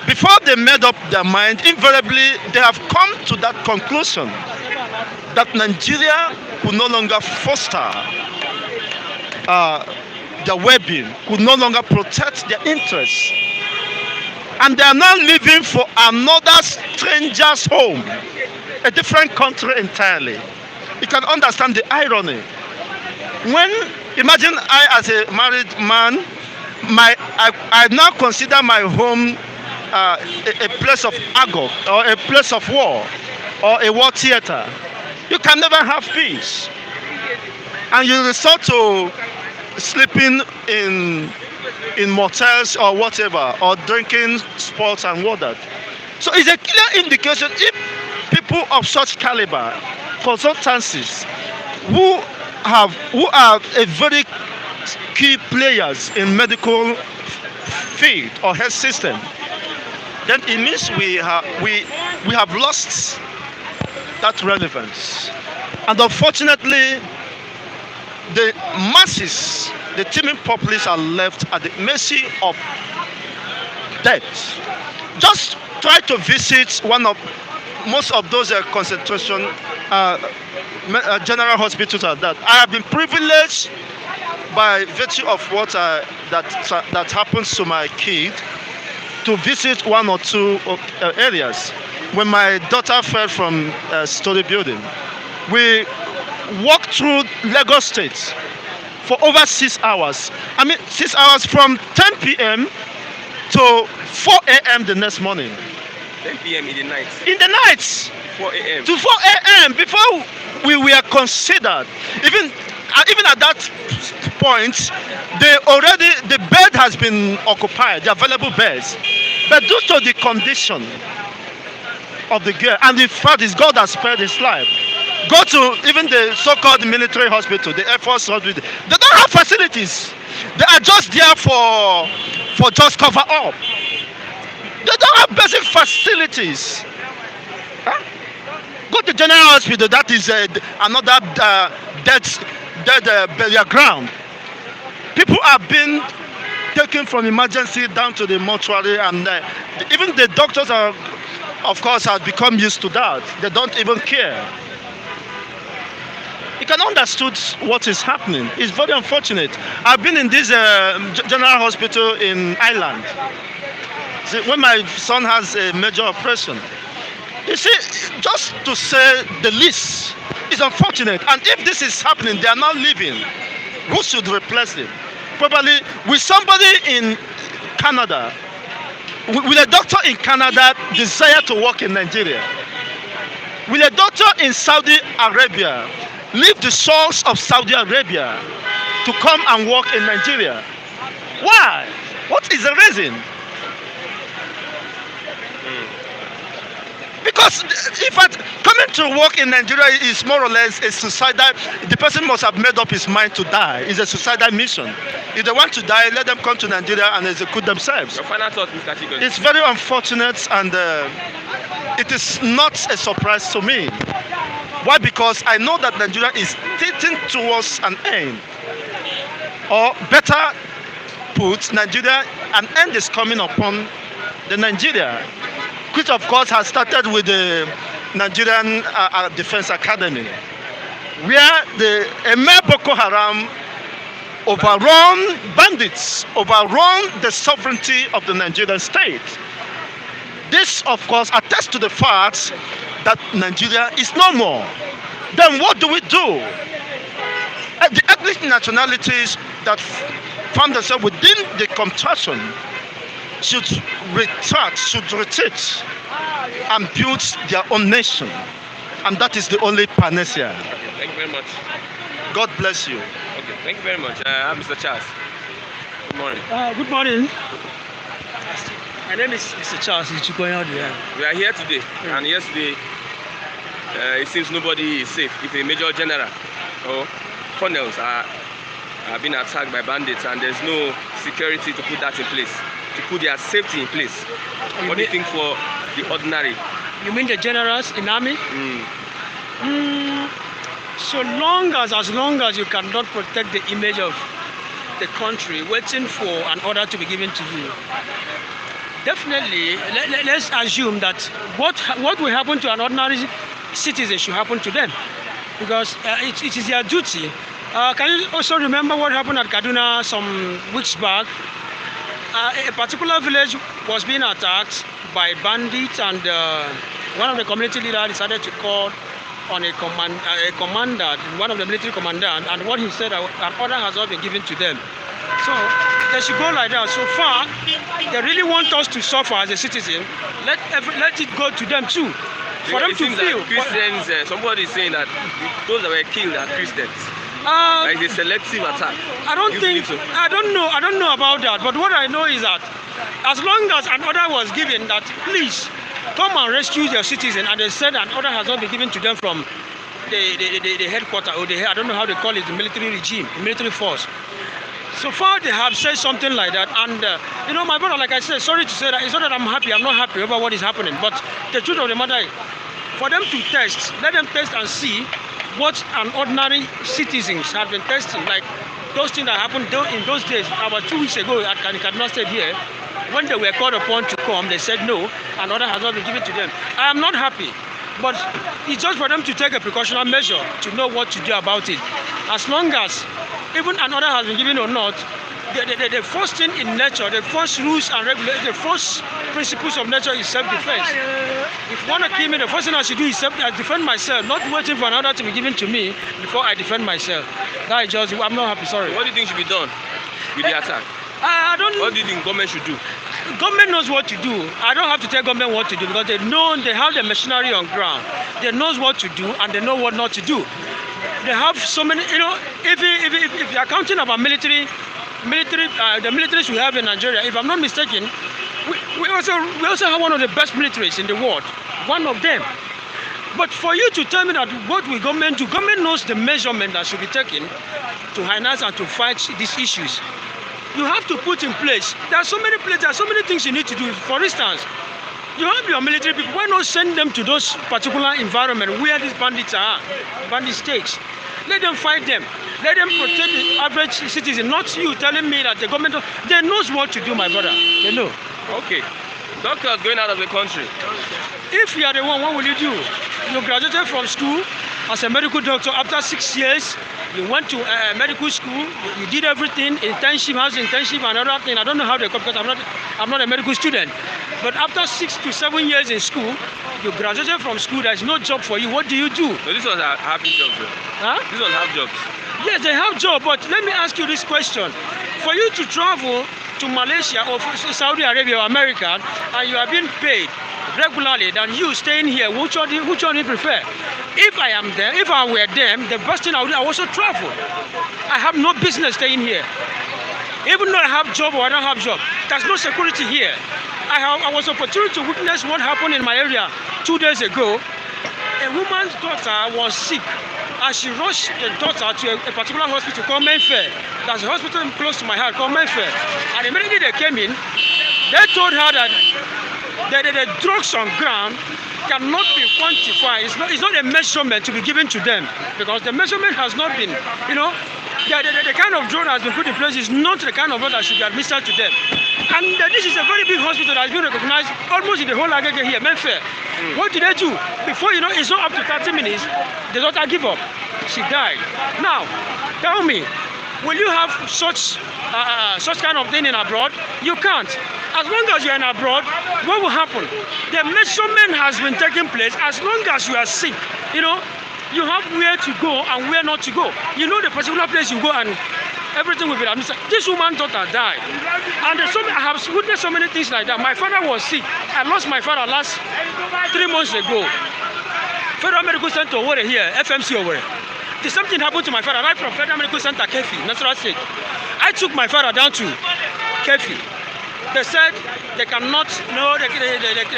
Speaker 5: before they made up their mind, invariably they have come to that conclusion that Nigeria could no longer foster their well-being, could no longer protect their interests. And they are now living for another stranger's home, a different country entirely. You can understand the irony. When, imagine I as a married man, I now consider my home a place of agony or a place of war or a war theater. You can never have peace. And you resort to sleeping in motels or whatever, or drinking sports and whatnot. So it's a clear indication if people of such caliber, consultancies, who are a very key players in medical field or health system, then it means we have lost that relevance. And unfortunately, the masses, the teeming populace are left at the mercy of death. Just try to visit most of those concentration general hospitals are that. I have been privileged by virtue of what that happens to my kid to visit one or two areas. When my daughter fell from a story building, we walked through Lagos State for over 6 hours. 6 hours from 10 p.m. to 4 a.m. the next morning.
Speaker 1: 10 p.m. in the night.
Speaker 5: In the night.
Speaker 1: 4 a.m.
Speaker 5: To 4 a.m. before we were considered. Even at that point, the bed has been occupied, the available beds. But due to the condition of the girl, and the fact is God has spared his life, go to even the so-called military hospital, the Air Force hospital. They don't have facilities. They are just there for just cover up. They don't have basic facilities. Huh? Go to general hospital. That is another burial ground. People have been taken from emergency down to the mortuary, and even the doctors are, of course, have become used to that. They don't even care. You can understand what is happening. It's very unfortunate. I've been in this general hospital in Ireland. See, when my son has a major operation, you see, just to say the least, it's unfortunate. And if this is happening, they are not living. Who should replace him? Probably with somebody in Canada, with a doctor in Canada desire to work in Nigeria. Will a doctor in Saudi Arabia leave the shores of Saudi Arabia to come and work in Nigeria? Why? What is the reason? Because in fact, coming to work in Nigeria is more or less a suicidal. The person must have made up his mind to die. It's a suicidal mission. If they want to die, let them come to Nigeria and execute themselves.
Speaker 1: Your final thought, Mr. Chigozie.
Speaker 5: It's very unfortunate, and it is not a surprise to me. Why? Because I know that Nigeria is tilting towards an end. Or better put, Nigeria, an end is coming upon the Nigeria, which of course has started with the Nigerian Defense Academy, where the Emir Boko Haram overrun bandits, overrun the sovereignty of the Nigerian state. This of course attests to the fact that Nigeria is no more. Then what do we do? The ethnic nationalities that found themselves within the contraction should retreat and build their own nation. And that is the only panacea.
Speaker 1: Okay, thank you very much.
Speaker 5: God bless you.
Speaker 1: Okay, thank you very much. I'm Mr. Charles. Good morning.
Speaker 6: Good morning. My name is Mr. Charles Ichukoyan.
Speaker 1: We are here today, and yesterday it seems nobody is safe. If a major general or colonels are being attacked by bandits, and there's no security to put that in place, to put their safety in place. What do you think for the ordinary?
Speaker 6: You mean the generals in army? So long as you cannot protect the image of the country, waiting for an order to be given to you, definitely let's assume that what will happen to an ordinary citizen should happen to them, because it is their duty. Can you also remember what happened at Kaduna some weeks back? A particular village was being attacked by bandits, and one of the community leaders decided to call on a commander, one of the military commandant, and what he said, an order has not been given to them. So they should go like that. So far, they really want us to suffer as a citizen. Let it go to them too, for them to feel.
Speaker 1: Christians, somebody is saying that those that were killed are Christians. Like a selective attack.
Speaker 6: I don't think so. I don't know about that. But what I know is that as long as an order was given that please come and rescue your citizen, and they said an order has not been given to them from the headquarters, or I don't know how they call it, the military regime, the military force. So far they have said something like that, and my brother, like I said, sorry to say that, it's not that I'm not happy over what is happening, but the truth of the matter is, for them to test, let them test and see what an ordinary citizens have been testing, like those things that happened in those days, about 2 weeks ago at Kaduna State here, when they were called upon to come, they said no, an order has not been given to them. I am not happy, but it's just for them to take a precautionary measure to know what to do about it. As long as even an order has been given or not, the first thing in nature, the first rules and regulations, the first principles of nature is self-defense. If you want to kill me, the first thing I should do is defend myself, not waiting for an order to be given to me before I defend myself. That is just, I'm not happy, sorry.
Speaker 1: What do you think should be done with the attack?
Speaker 6: I don't.
Speaker 1: What do you think government should do?
Speaker 6: Government knows what to do. I don't have to tell government what to do, because they have the machinery on ground. They knows what to do, and they know what not to do. They have so many, if you are counting about the militaries we have in Nigeria, if I'm not mistaken, we also have one of the best militaries in the world, one of them. But for you to tell me that what will government do, government knows the measurement that should be taken to harness and to fight these issues. You have to put in place. There are so many places, there are so many things you need to do. For instance, you have your military people. Why not send them to those particular environments where these bandits are, bandit states? Let them fight them. Let them protect the average citizen, not you telling me that the government, they knows what to do, my brother. They know.
Speaker 1: Okay. Doctors going out of the country.
Speaker 6: If you are the one, what will you do? You graduated from school as a medical doctor. After 6 years, you went to medical school. You did everything, internship, house internship, and other thing. I don't know how they come because I'm not a medical student. But after 6 to 7 years in school, you graduated from school. There's no job for you. What do you do?
Speaker 1: No, this was having jobs.
Speaker 6: Huh?
Speaker 1: This was have jobs.
Speaker 6: Yes, they have job. But let me ask you this question: for you to travel to Malaysia or Saudi Arabia or America, and you are being paid regularly than you staying here, which one do you prefer? If I am there, if I were them, the best thing I would do, I also travel. I have no business staying here. Even though I have job or I don't have job, there's no security here. I was opportunity to witness what happened in my area 2 days ago. A woman's daughter was sick, and she rushed the daughter to a particular hospital called Mayfair. That's a hospital close to my house called Mayfair. And immediately they came in, they told her that the drugs on ground cannot be quantified. It's not a measurement to be given to them, because the measurement has not been, the kind of drug that has been put in place is not the kind of drug that should be administered to them. And this is a very big hospital that has been recognized almost in the whole Agege here, Mayfair. What did they do? Before you know, it's not up to 30 minutes, the daughter give up. She died. Now, tell me, will you have such kind of thing in abroad? You can't. As long as you're in abroad, what will happen? The measurement has been taking place. As long as you are sick, you have where to go and where not to go. You know the particular place you go and everything will be administered. This woman's daughter died. And I have witnessed so many things like that. My father was sick. I lost my father last 3 months ago. Federal Medical Center over here, FMC over. The same thing happened to my father right from Federal Medical Center, Kefi, Nasarawa State. I took my father down to Kefi. They said they cannot know the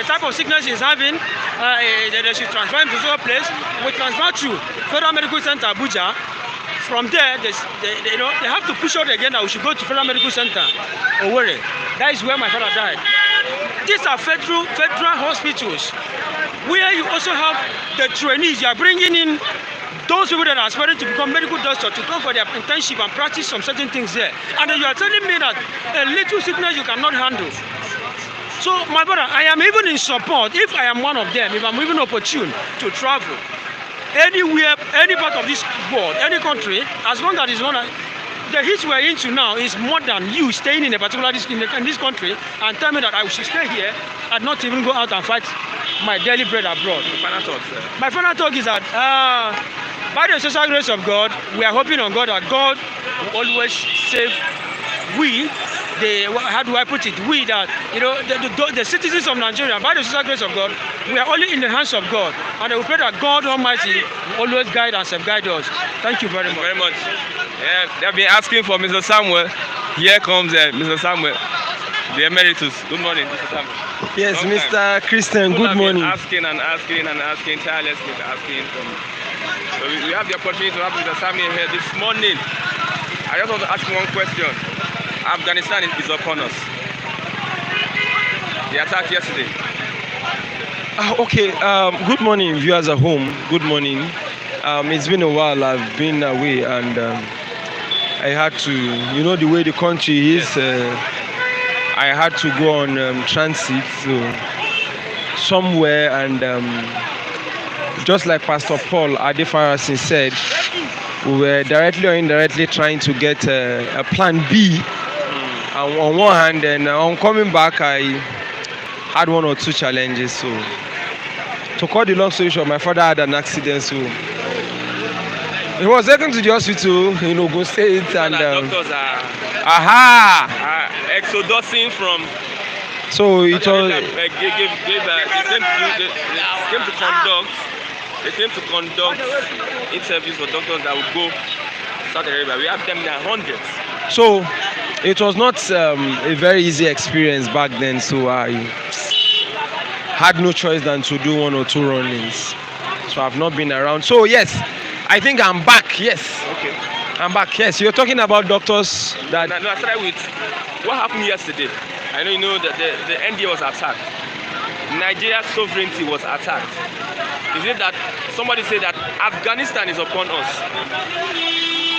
Speaker 6: type of sickness he's having. They should transfer him to another place. We transfer to Federal Medical Center, Abuja. From there, they have to push out again that we should go to Federal Medical Center, Owerri. That is where my father died. These are federal hospitals where you also have the trainees. You are bringing in those people that are aspiring to become medical doctors to go for their internship and practice some certain things there. And then you are telling me that a little sickness you cannot handle. So, my brother, I am even in support, if I am one of them, if I'm even opportune to travel anywhere, any part of this world, any country, as long as it's not the heat we're into now is more than you staying in a particular in this country and tell me that I should stay here and not even go out and fight my daily bread abroad. My final talk is that by the special grace of God, we are hoping on God that God will always save how do I put it? The citizens of Nigeria, by the special grace of God, we are only in the hands of God. And we pray that God Almighty will always guide and self-guide us. Thank you very much.
Speaker 1: Yeah, they've been asking for Mr. Samuel. Here comes Mr. Samuel, the emeritus. Good morning, Mr. Samuel.
Speaker 7: Yes, Mr. Christian, good morning.
Speaker 1: Asking tirelessly asking. So we have the opportunity to have Mr. Samuel here this morning. I just want to ask one question. Afghanistan is upon us. The attack yesterday.
Speaker 7: Okay, good morning, viewers at home. Good morning. It's been a while. I've been away, and I had to, the way the country is, I had to go on transit somewhere, and just like Pastor Paul Adefarasin said, we were directly or indirectly trying to get a plan B. And on one hand, and on coming back, I had 1 or 2 challenges. So, to cut the long story short, my father had an accident. So, he was taken to the hospital in Ogun State, and
Speaker 1: doctors are exodusing from.
Speaker 7: So it was.
Speaker 1: They came to conduct interviews for doctors that would go to Saudi Arabia. We have them in their hundreds.
Speaker 7: So it was not a very easy experience back then. So I had no choice than to do 1 or 2 run-ins. So I've not been around. So yes, I think I'm back. Yes.
Speaker 1: Okay.
Speaker 7: I'm back. Yes. You're talking about doctors that.
Speaker 1: No, I started with what happened yesterday. I know that the NDA was attacked. Nigeria's sovereignty was attacked. Is it that somebody said that Afghanistan is upon us?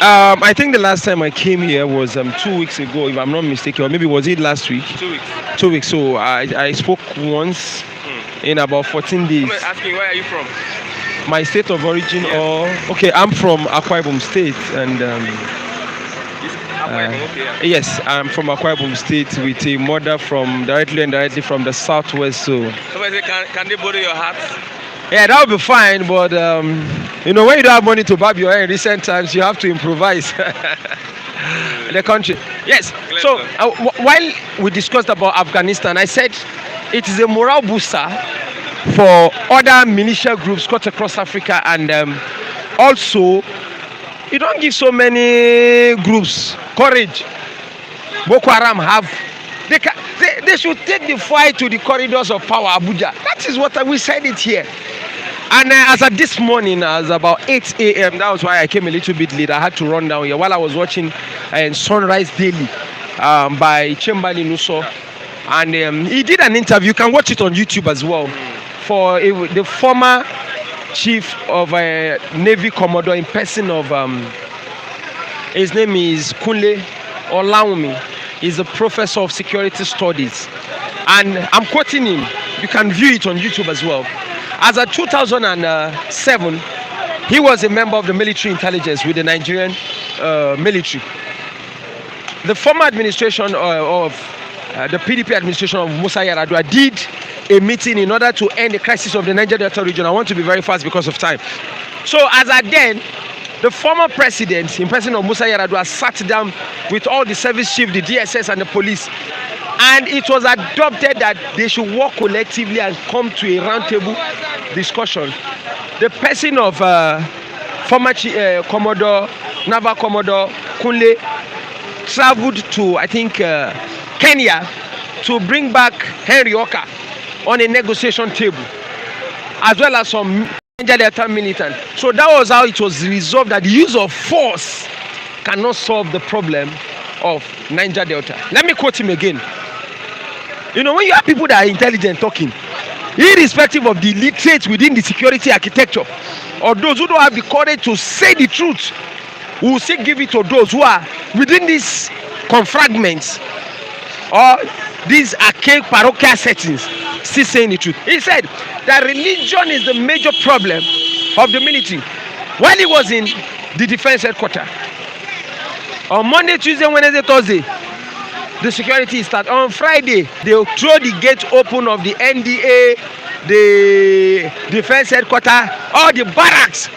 Speaker 7: I think the last time I came here was 2 weeks ago, if I'm not mistaken, or maybe was it last week?
Speaker 1: 2 weeks.
Speaker 7: 2 weeks. So I spoke once in about 14 days.
Speaker 1: I'm asking, where are you from?
Speaker 7: My state of origin, or okay, I'm from Akwa Ibom State, and yes, I'm from Akwa Ibom State with a mother from directly and indirectly from the southwest. So
Speaker 1: Somebody say, can they borrow your hat?
Speaker 7: yeah, that would be fine, but you know, when you don't have money to barb your hair in recent times, you have to improvise. The country. Yes. So while we discussed about Afghanistan, I said it is a morale booster for other militia groups cut across Africa, and also you don't give so many groups courage. Boko Haram have. They should take the fight to the corridors of power, Abuja. That is what we said it here. And as of this morning, as about 8 a.m., that was why I came a little bit late. I had to run down here while I was watching Sunrise Daily by Chembali Nuso. And he did an interview. You can watch it on YouTube as well. For the former chief of Navy Commodore in person of, his name is Kunle Olawumi. He's a professor of security studies. And I'm quoting him. You can view it on YouTube as well. As of 2007, he was a member of the military intelligence with the Nigerian military. The former administration of the PDP administration of Musa Yar'Adua did a meeting in order to end the crisis of the Niger Delta region. I want to be very fast because of time. So as at then, the former president, in person of Musa Yar'Adua, sat down with all the service chiefs, the DSS and the police, and it was adopted that they should work collectively and come to a roundtable discussion. The person of former Commodore, Naval Commodore Kunle traveled to, I think, Kenya to bring back Henry Oka on a negotiation table, as well as some Niger Delta militant. So that was how it was resolved that the use of force cannot solve the problem of Niger Delta. Let me quote him again. You know, when you have people that are intelligent talking, irrespective of the illiterate within the security architecture, or those who don't have the courage to say the truth, we will still give it to those who are within these confragments or these archaic parochial settings, still saying the truth. He said that religion is the major problem of the military. While he was in the defense headquarters, on Monday, Tuesday, Wednesday, Thursday, the security start. On Friday, they will throw the gate open of the NDA, the defense headquarters, all the barracks.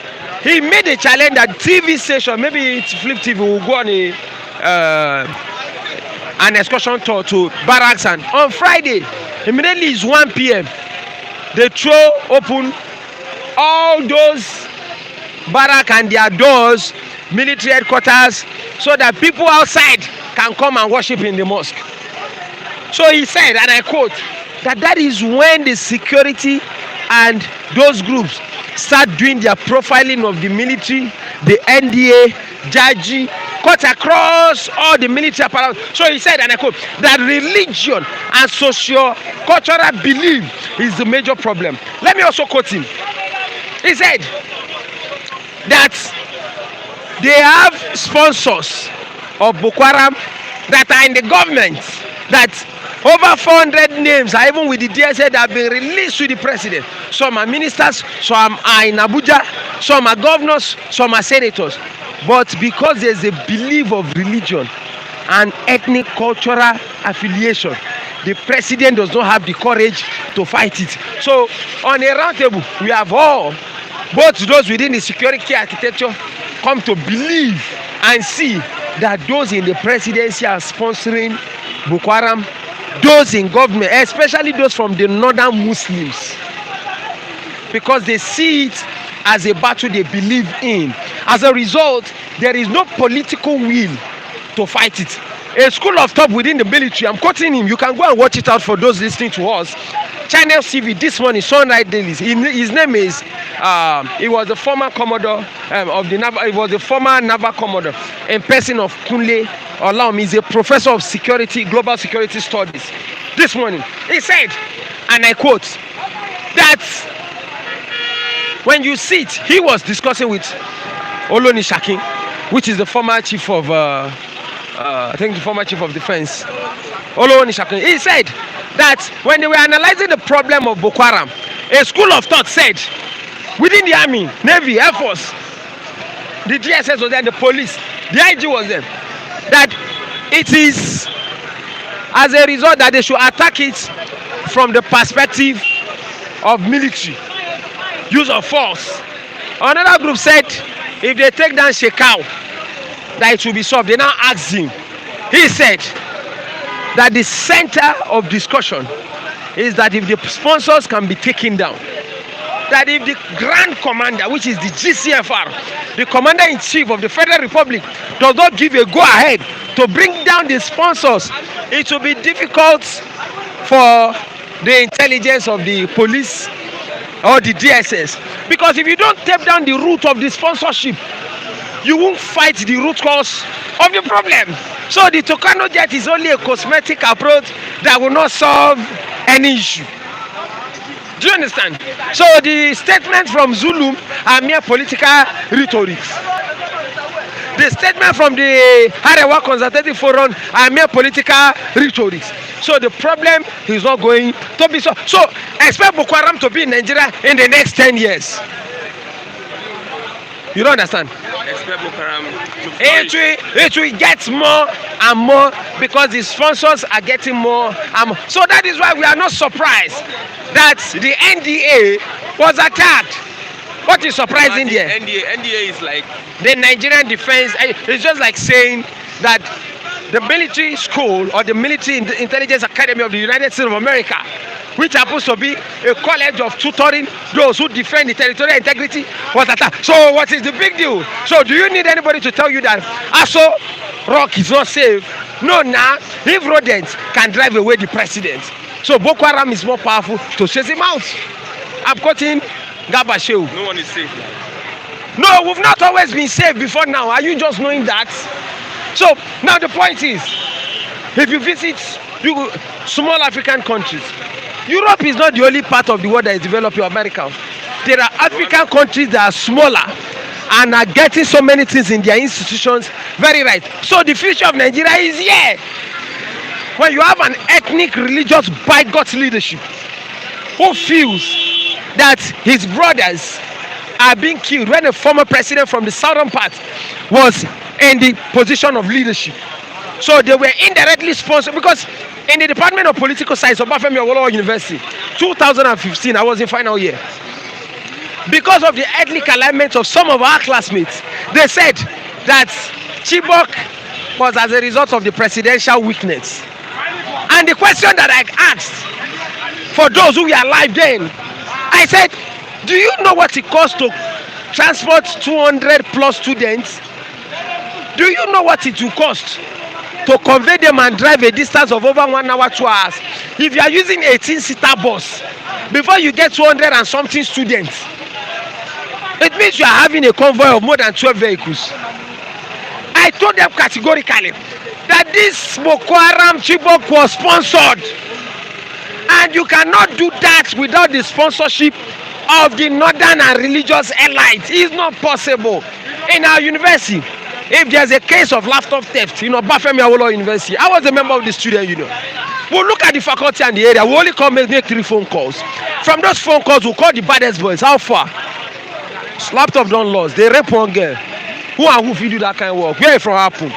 Speaker 7: He made a challenge that TV station, maybe it's Flip TV, will go on an excursion tour to barracks, and on Friday, immediately it's 1 p.m. they throw open all those barracks and their doors, military headquarters, so that people outside can come and worship in the mosque. So he said, and I quote, that is when the security and those groups start doing their profiling of the military, the NDA, Jaji, cut across all the military apparatus. So he said, and I quote, that religion and socio-cultural belief is the major problem. Let me also quote him. He said that they have sponsors of Boko Haram that are in the government, that over 400 names are even with the DSA that have been released to the president. Some are ministers, some are in Abuja, some are governors, some are senators. But because there's a belief of religion and ethnic cultural affiliation, the president does not have the courage to fight it. So on a roundtable, we have all, both those within the security architecture, come to believe and see that those in the presidency are sponsoring Boko Haram, those in government, especially those from the northern Muslims, because they see it as a battle they believe in. As a result, there is no political will to fight it. A school of thought within the military, I'm quoting him, you can go and watch it out for those listening to us. Channel TV this morning, Sunrise Daily. His name is, he was the former Commodore of the Naval, he was the former Naval Commodore in person of Kunle Olawumi. He's a professor of security, global security studies. This morning, he said, and I quote, that when you see it, he was discussing with Oloni Shakin, which is the former chief of, I think the former chief of defense, Oloni Shakin. He said that when they were analyzing the problem of Boko Haram, a school of thought said, within the army, navy, air force, the DSS was there, the police, the IG was there, that it is as a result that they should attack it from the perspective of military, use of force. Another group said if they take down Shekau, that it will be solved. They now asked him. He said that the center of discussion is that if the sponsors can be taken down, that if the Grand Commander, which is the GCFR, the Commander-in-Chief of the Federal Republic, does not give a go-ahead to bring down the sponsors, it will be difficult for the intelligence of the police or the DSS. Because if you don't take down the root of the sponsorship, you won't fight the root cause of the problem. So the Tucano jet is only a cosmetic approach that will not solve any issue. Do you understand? So the statement from Zulu are mere political rhetoric. The statement from the Arewa Consultative Forum are mere political rhetoric. So the problem is not going to be solved. So expect Boko Haram to be in Nigeria in the next 10 years. You don't understand?
Speaker 1: Expect Boko Haram to flourish.
Speaker 7: It will get more and more because the sponsors are getting more and more. So that is why we are not surprised that the NDA was attacked. What is surprising there?
Speaker 1: NDA is like
Speaker 7: the Nigerian Defense. It's just like saying that the military school or the military intelligence academy of the United States of America, which happens to be a college of tutoring those who defend the territorial integrity, was attacked. So what is the big deal? So do you need anybody to tell you that Aso Rock is not safe? No, now, if rodents can drive away the president, so Boko Haram is more powerful to chase him out. I'm quoting Gabashew.
Speaker 1: no one is safe.
Speaker 7: No, we've not always been safe before now. Are you just knowing that? So now the point is, if you visit small African countries, Europe is not the only part of the world that is developing. America. There are African countries that are smaller and are getting so many things in their institutions. Very right. So the future of Nigeria is here. When you have an ethnic, religious, bigot leadership who feels that his brothers are being killed when a former president from the southern part was in the position of leadership. So they were indirectly sponsored because in the Department of Political Science of Obafemi Awolowo University, 2015, I was in final year. Because of the ethnic alignment of some of our classmates, they said that Chibok was as a result of the presidential weakness. And the question that I asked for those who were alive then, I said, do you know what it costs to transport 200 plus students? Do you know what it will cost to convey them and drive a distance of over 1 hour, 2 hours? If you are using 18-seater bus, before you get 200 and something students, it means you are having a convoy of more than 12 vehicles. I told them categorically that this Boko Haram Chibok was sponsored. And you cannot do that without the sponsorship of the northern and religious elite. It's not possible. In our university, if there's a case of laptop theft, Obafemi Awolowo University, I was a member of the student union. We'll look at the faculty and the area. We only come and make 3 phone calls. From those phone calls, we'll call the baddest boys. How far? Laptop don't lost. They rape one girl. Who and who do that kind of work? Where it from happen?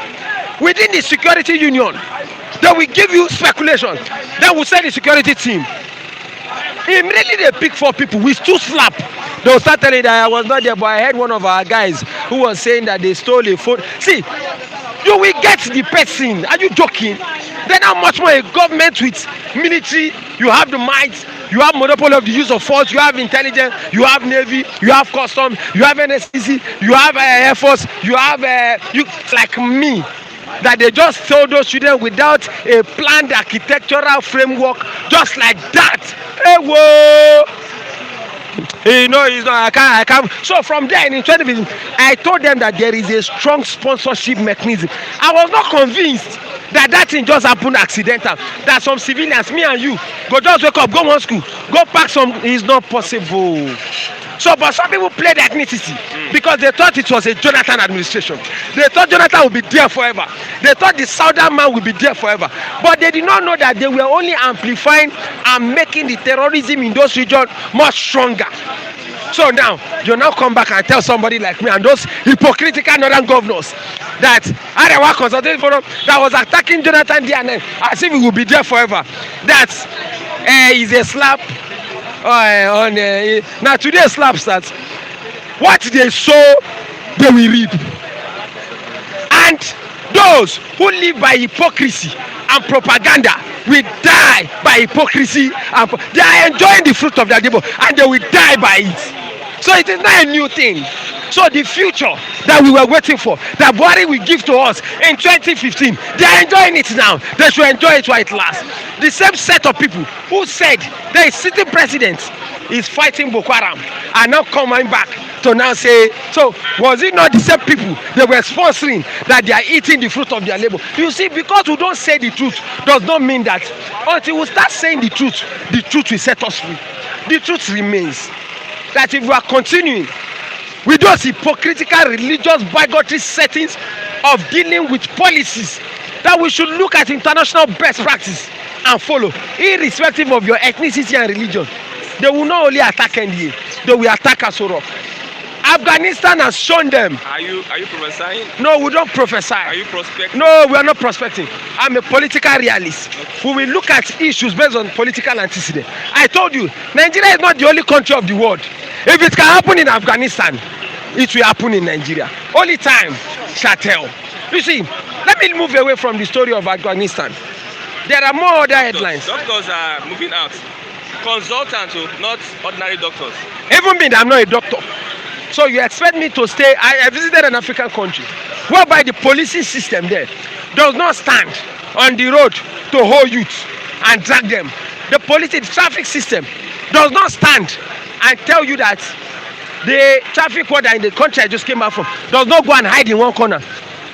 Speaker 7: Within the security union, they will give you speculation. Then we'll send the security team. Immediately they pick 4 people with 2 slap. They will start telling that I was not there, but I heard one of our guys who was saying that they stole a phone. See, you will get the person. Are you joking? Then how much more a government with military, you have the might, you have monopoly of the use of force, you have intelligence, you have navy, you have custom, you have NSCC, you have Air Force, you have like me, that they just told those students without a planned architectural framework, just like that. Hey, whoa! It's not. I can't. So from there in 2015, I told them that there is a strong sponsorship mechanism. I was not convinced that thing just happened accidental. That some civilians, me and you, go just wake up, go one school, go pack some. It's not possible. So, but some people played ethnicity because they thought it was a Jonathan administration. They thought Jonathan would be there forever. They thought the Southern man would be there forever. But they did not know that they were only amplifying and making the terrorism in those regions much stronger. So now, you now come back and tell somebody like me and those hypocritical northern governors that Arewa Consultative Forum that was attacking Jonathan DNA as if he will be there forever. That is a slap on now today slap starts. What they sow, they will reap. And those who live by hypocrisy and propaganda will die by hypocrisy and they are enjoying the fruit of their labor and they will die by it. So it is not a new thing. So the future that we were waiting for, that Buhari will give to us in 2015, they are enjoying it now. They should enjoy it while it lasts. The same set of people who said the sitting president is fighting Boko Haram are now coming back to now say, so was it not the same people they were sponsoring that they are eating the fruit of their labor? You see, because we don't say the truth does not mean that until we start saying the truth will set us free. The truth remains that if we are continuing with those hypocritical religious bigotry settings of dealing with policies, that we should look at international best practice and follow, irrespective of your ethnicity and religion. They will not only attack NDA, they will attack Asoro. Afghanistan has shown them.
Speaker 1: Are you prophesying?
Speaker 7: No, we don't prophesy.
Speaker 1: Are you prospecting?
Speaker 7: No, we are not prospecting. I'm a political realist. We will look at issues based on political antecedent. I told you, Nigeria is not the only country of the world. If it can happen in Afghanistan, it will happen in Nigeria. Only time shall tell. You see, let me move away from the story of Afghanistan. There are more other headlines.
Speaker 1: Doctors are moving out. Consultants, not ordinary doctors.
Speaker 7: Even me, I'm not a doctor. So you expect me to stay? I visited an African country whereby the policing system there does not stand on the road to hold youth and drag them. The traffic system does not stand and tell you that the traffic warden in the country I just came back from does not go and hide in one corner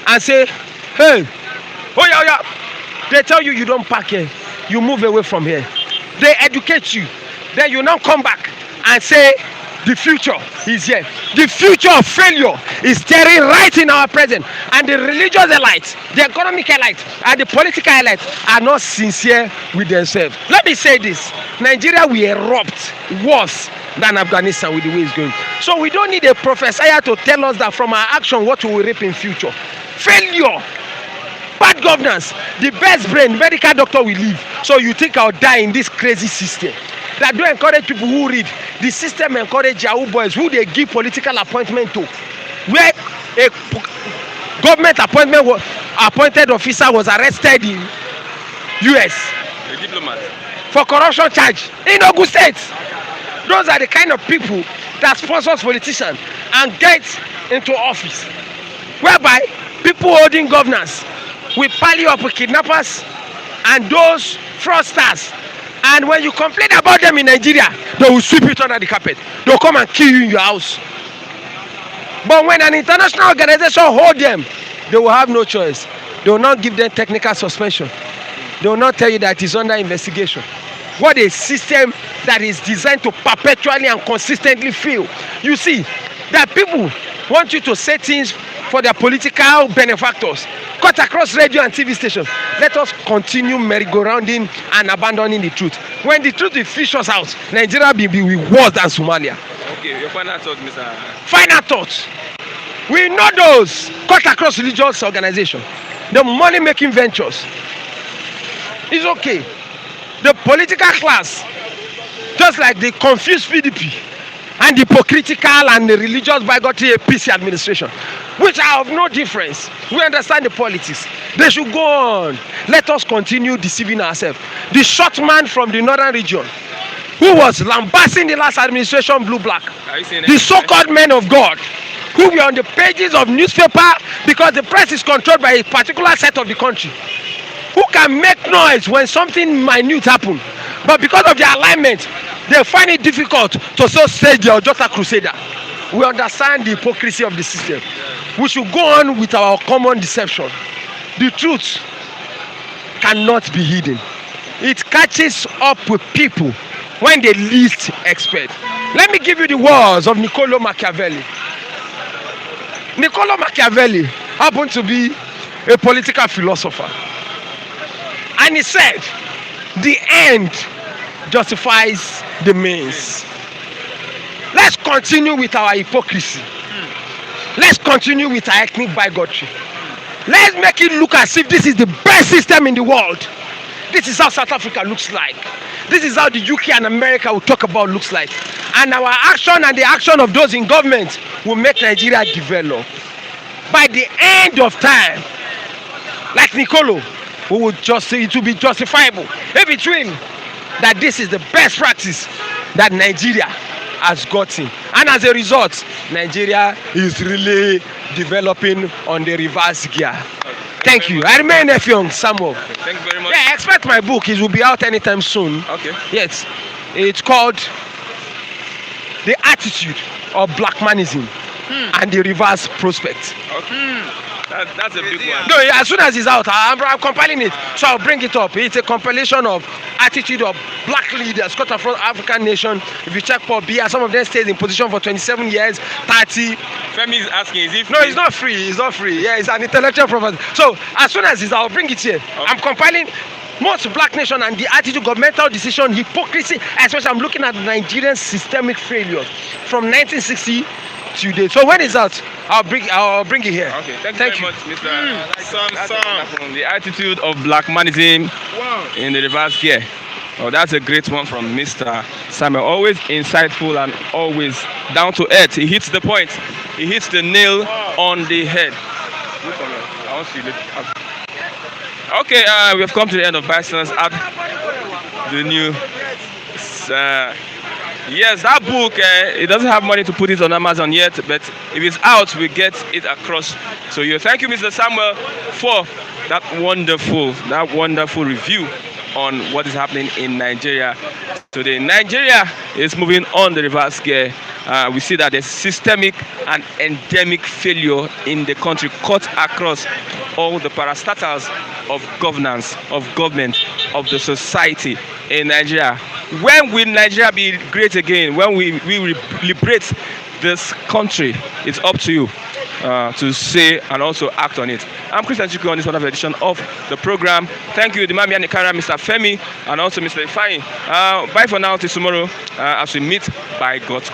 Speaker 7: and say, hey, oh yeah. They tell you don't park here, you move away from here. They educate you. Then you now come back and say, the future is here. The future of failure is staring right in our present. And the religious elites, the economic elites, and the political elites are not sincere with themselves. Let me say this. Nigeria will erupt worse than Afghanistan with the way it's going. So we don't need a prophesier to tell us that from our action what we will reap in future. Failure, bad governance, the best brain, medical doctor will leave. So you think I'll die in this crazy system that don't encourage people who read. The system encourage Yahoo boys who they give political appointment to. Where a government appointed officer was arrested in US.
Speaker 1: A diplomat.
Speaker 7: For corruption charge in Ogun State. Those are the kind of people that sponsors politicians and get into office. Whereby people holding governance will pile up with kidnappers and those fraudsters. And when you complain about them in Nigeria, they will sweep it under the carpet. They will come and kill you in your house. But when an international organization hold them, they will have no choice. They will not give them technical suspension. They will not tell you that it's under investigation. What a system that is designed to perpetually and consistently fail. You see, that people want you to say things for their political benefactors. Cut across radio and TV stations. Let us continue merry-go-rounding and abandoning the truth. When the truth will fish us out, Nigeria will be worse than Somalia.
Speaker 1: Okay, your final thought, Mr.
Speaker 7: Final thought. We know those cut across religious organizations, the money-making ventures. It's okay. The political class, just like the confused PDP and the hypocritical and the religious bigotry APC administration, which are of no difference. We understand the politics. They should go on. Let us continue deceiving ourselves. The short man from the northern region, who was lambasting the last administration blue-black, the so-called men of God, who were on the pages of newspaper because the press is controlled by a particular set of the country, who can make noise when something minute happens, but because of their alignment, they find it difficult to so say they are just a crusader. We understand the hypocrisy of the system. We should go on with our common deception. The truth cannot be hidden. It catches up with people when they least expect. Let me give you the words of Niccolo Machiavelli. Niccolo Machiavelli happened to be a political philosopher, and he said, the end justifies the means. Let's continue with our hypocrisy. Let's continue with our ethnic bigotry. Let's make it look as if this is the best system in the world. This is how South Africa looks like. This is how the UK and America will talk about looks like. And our action and the action of those in government will make Nigeria develop. By the end of time, like Niccolo, we will just say it will be justifiable in between that this is the best practice that Nigeria has gotten. And as a result, Nigeria is really developing on the reverse gear. Thank you. I remain Effiong Samuel.
Speaker 1: Okay, thank you very much.
Speaker 7: Yeah, expect my book. It will be out anytime soon.
Speaker 1: Okay.
Speaker 7: Yes. It's called The Attitude of Blackmanism and the Reverse Prospect.
Speaker 1: Okay. That's a big one.
Speaker 7: No, as soon as it's out, I'm compiling it. So I'll bring it up. It's a compilation of attitude of black leaders cut across African nation. If you check Paul Biya, some of them stayed in position for 27 years, 30.
Speaker 1: Femi is asking, is it free?
Speaker 7: No, it's not free. It's not free. Yeah, it's an intellectual property. So as soon as it's out, I'll bring it here. Okay. I'm compiling most black nation and the attitude, governmental decision, hypocrisy. Especially, I'm looking at Nigerian systemic failures from 1960 to date. So when it's out, I'll bring it here.
Speaker 1: Okay, thank you very much, Mr. Sam. The attitude of blackmanism in the reverse gear. Oh, that's a great one from Mr. Samuel. Always insightful and always down to earth. He hits the point. He hits the nail on the head. I want to see it. Okay, we have come to the end of Bison's at the new. Yes, that book, it doesn't have money to put it on Amazon yet, but if it's out, we get it across to you. Thank you, Mr. Samuel, for that wonderful review on what is happening in Nigeria today. Nigeria is moving on the reverse gear. We see that there's systemic and endemic failure in the country cut across all the parastatals of governance, of government, of the society in Nigeria. When will Nigeria be great again? When we liberate this country? It's up to you to say and also act on it. I'm Christian Chuku on this wonderful edition of the program. Thank you, the Mami and the Kara, Mr. Femi, and also Mr. Ifeanyi. Bye for now till tomorrow as we meet by God's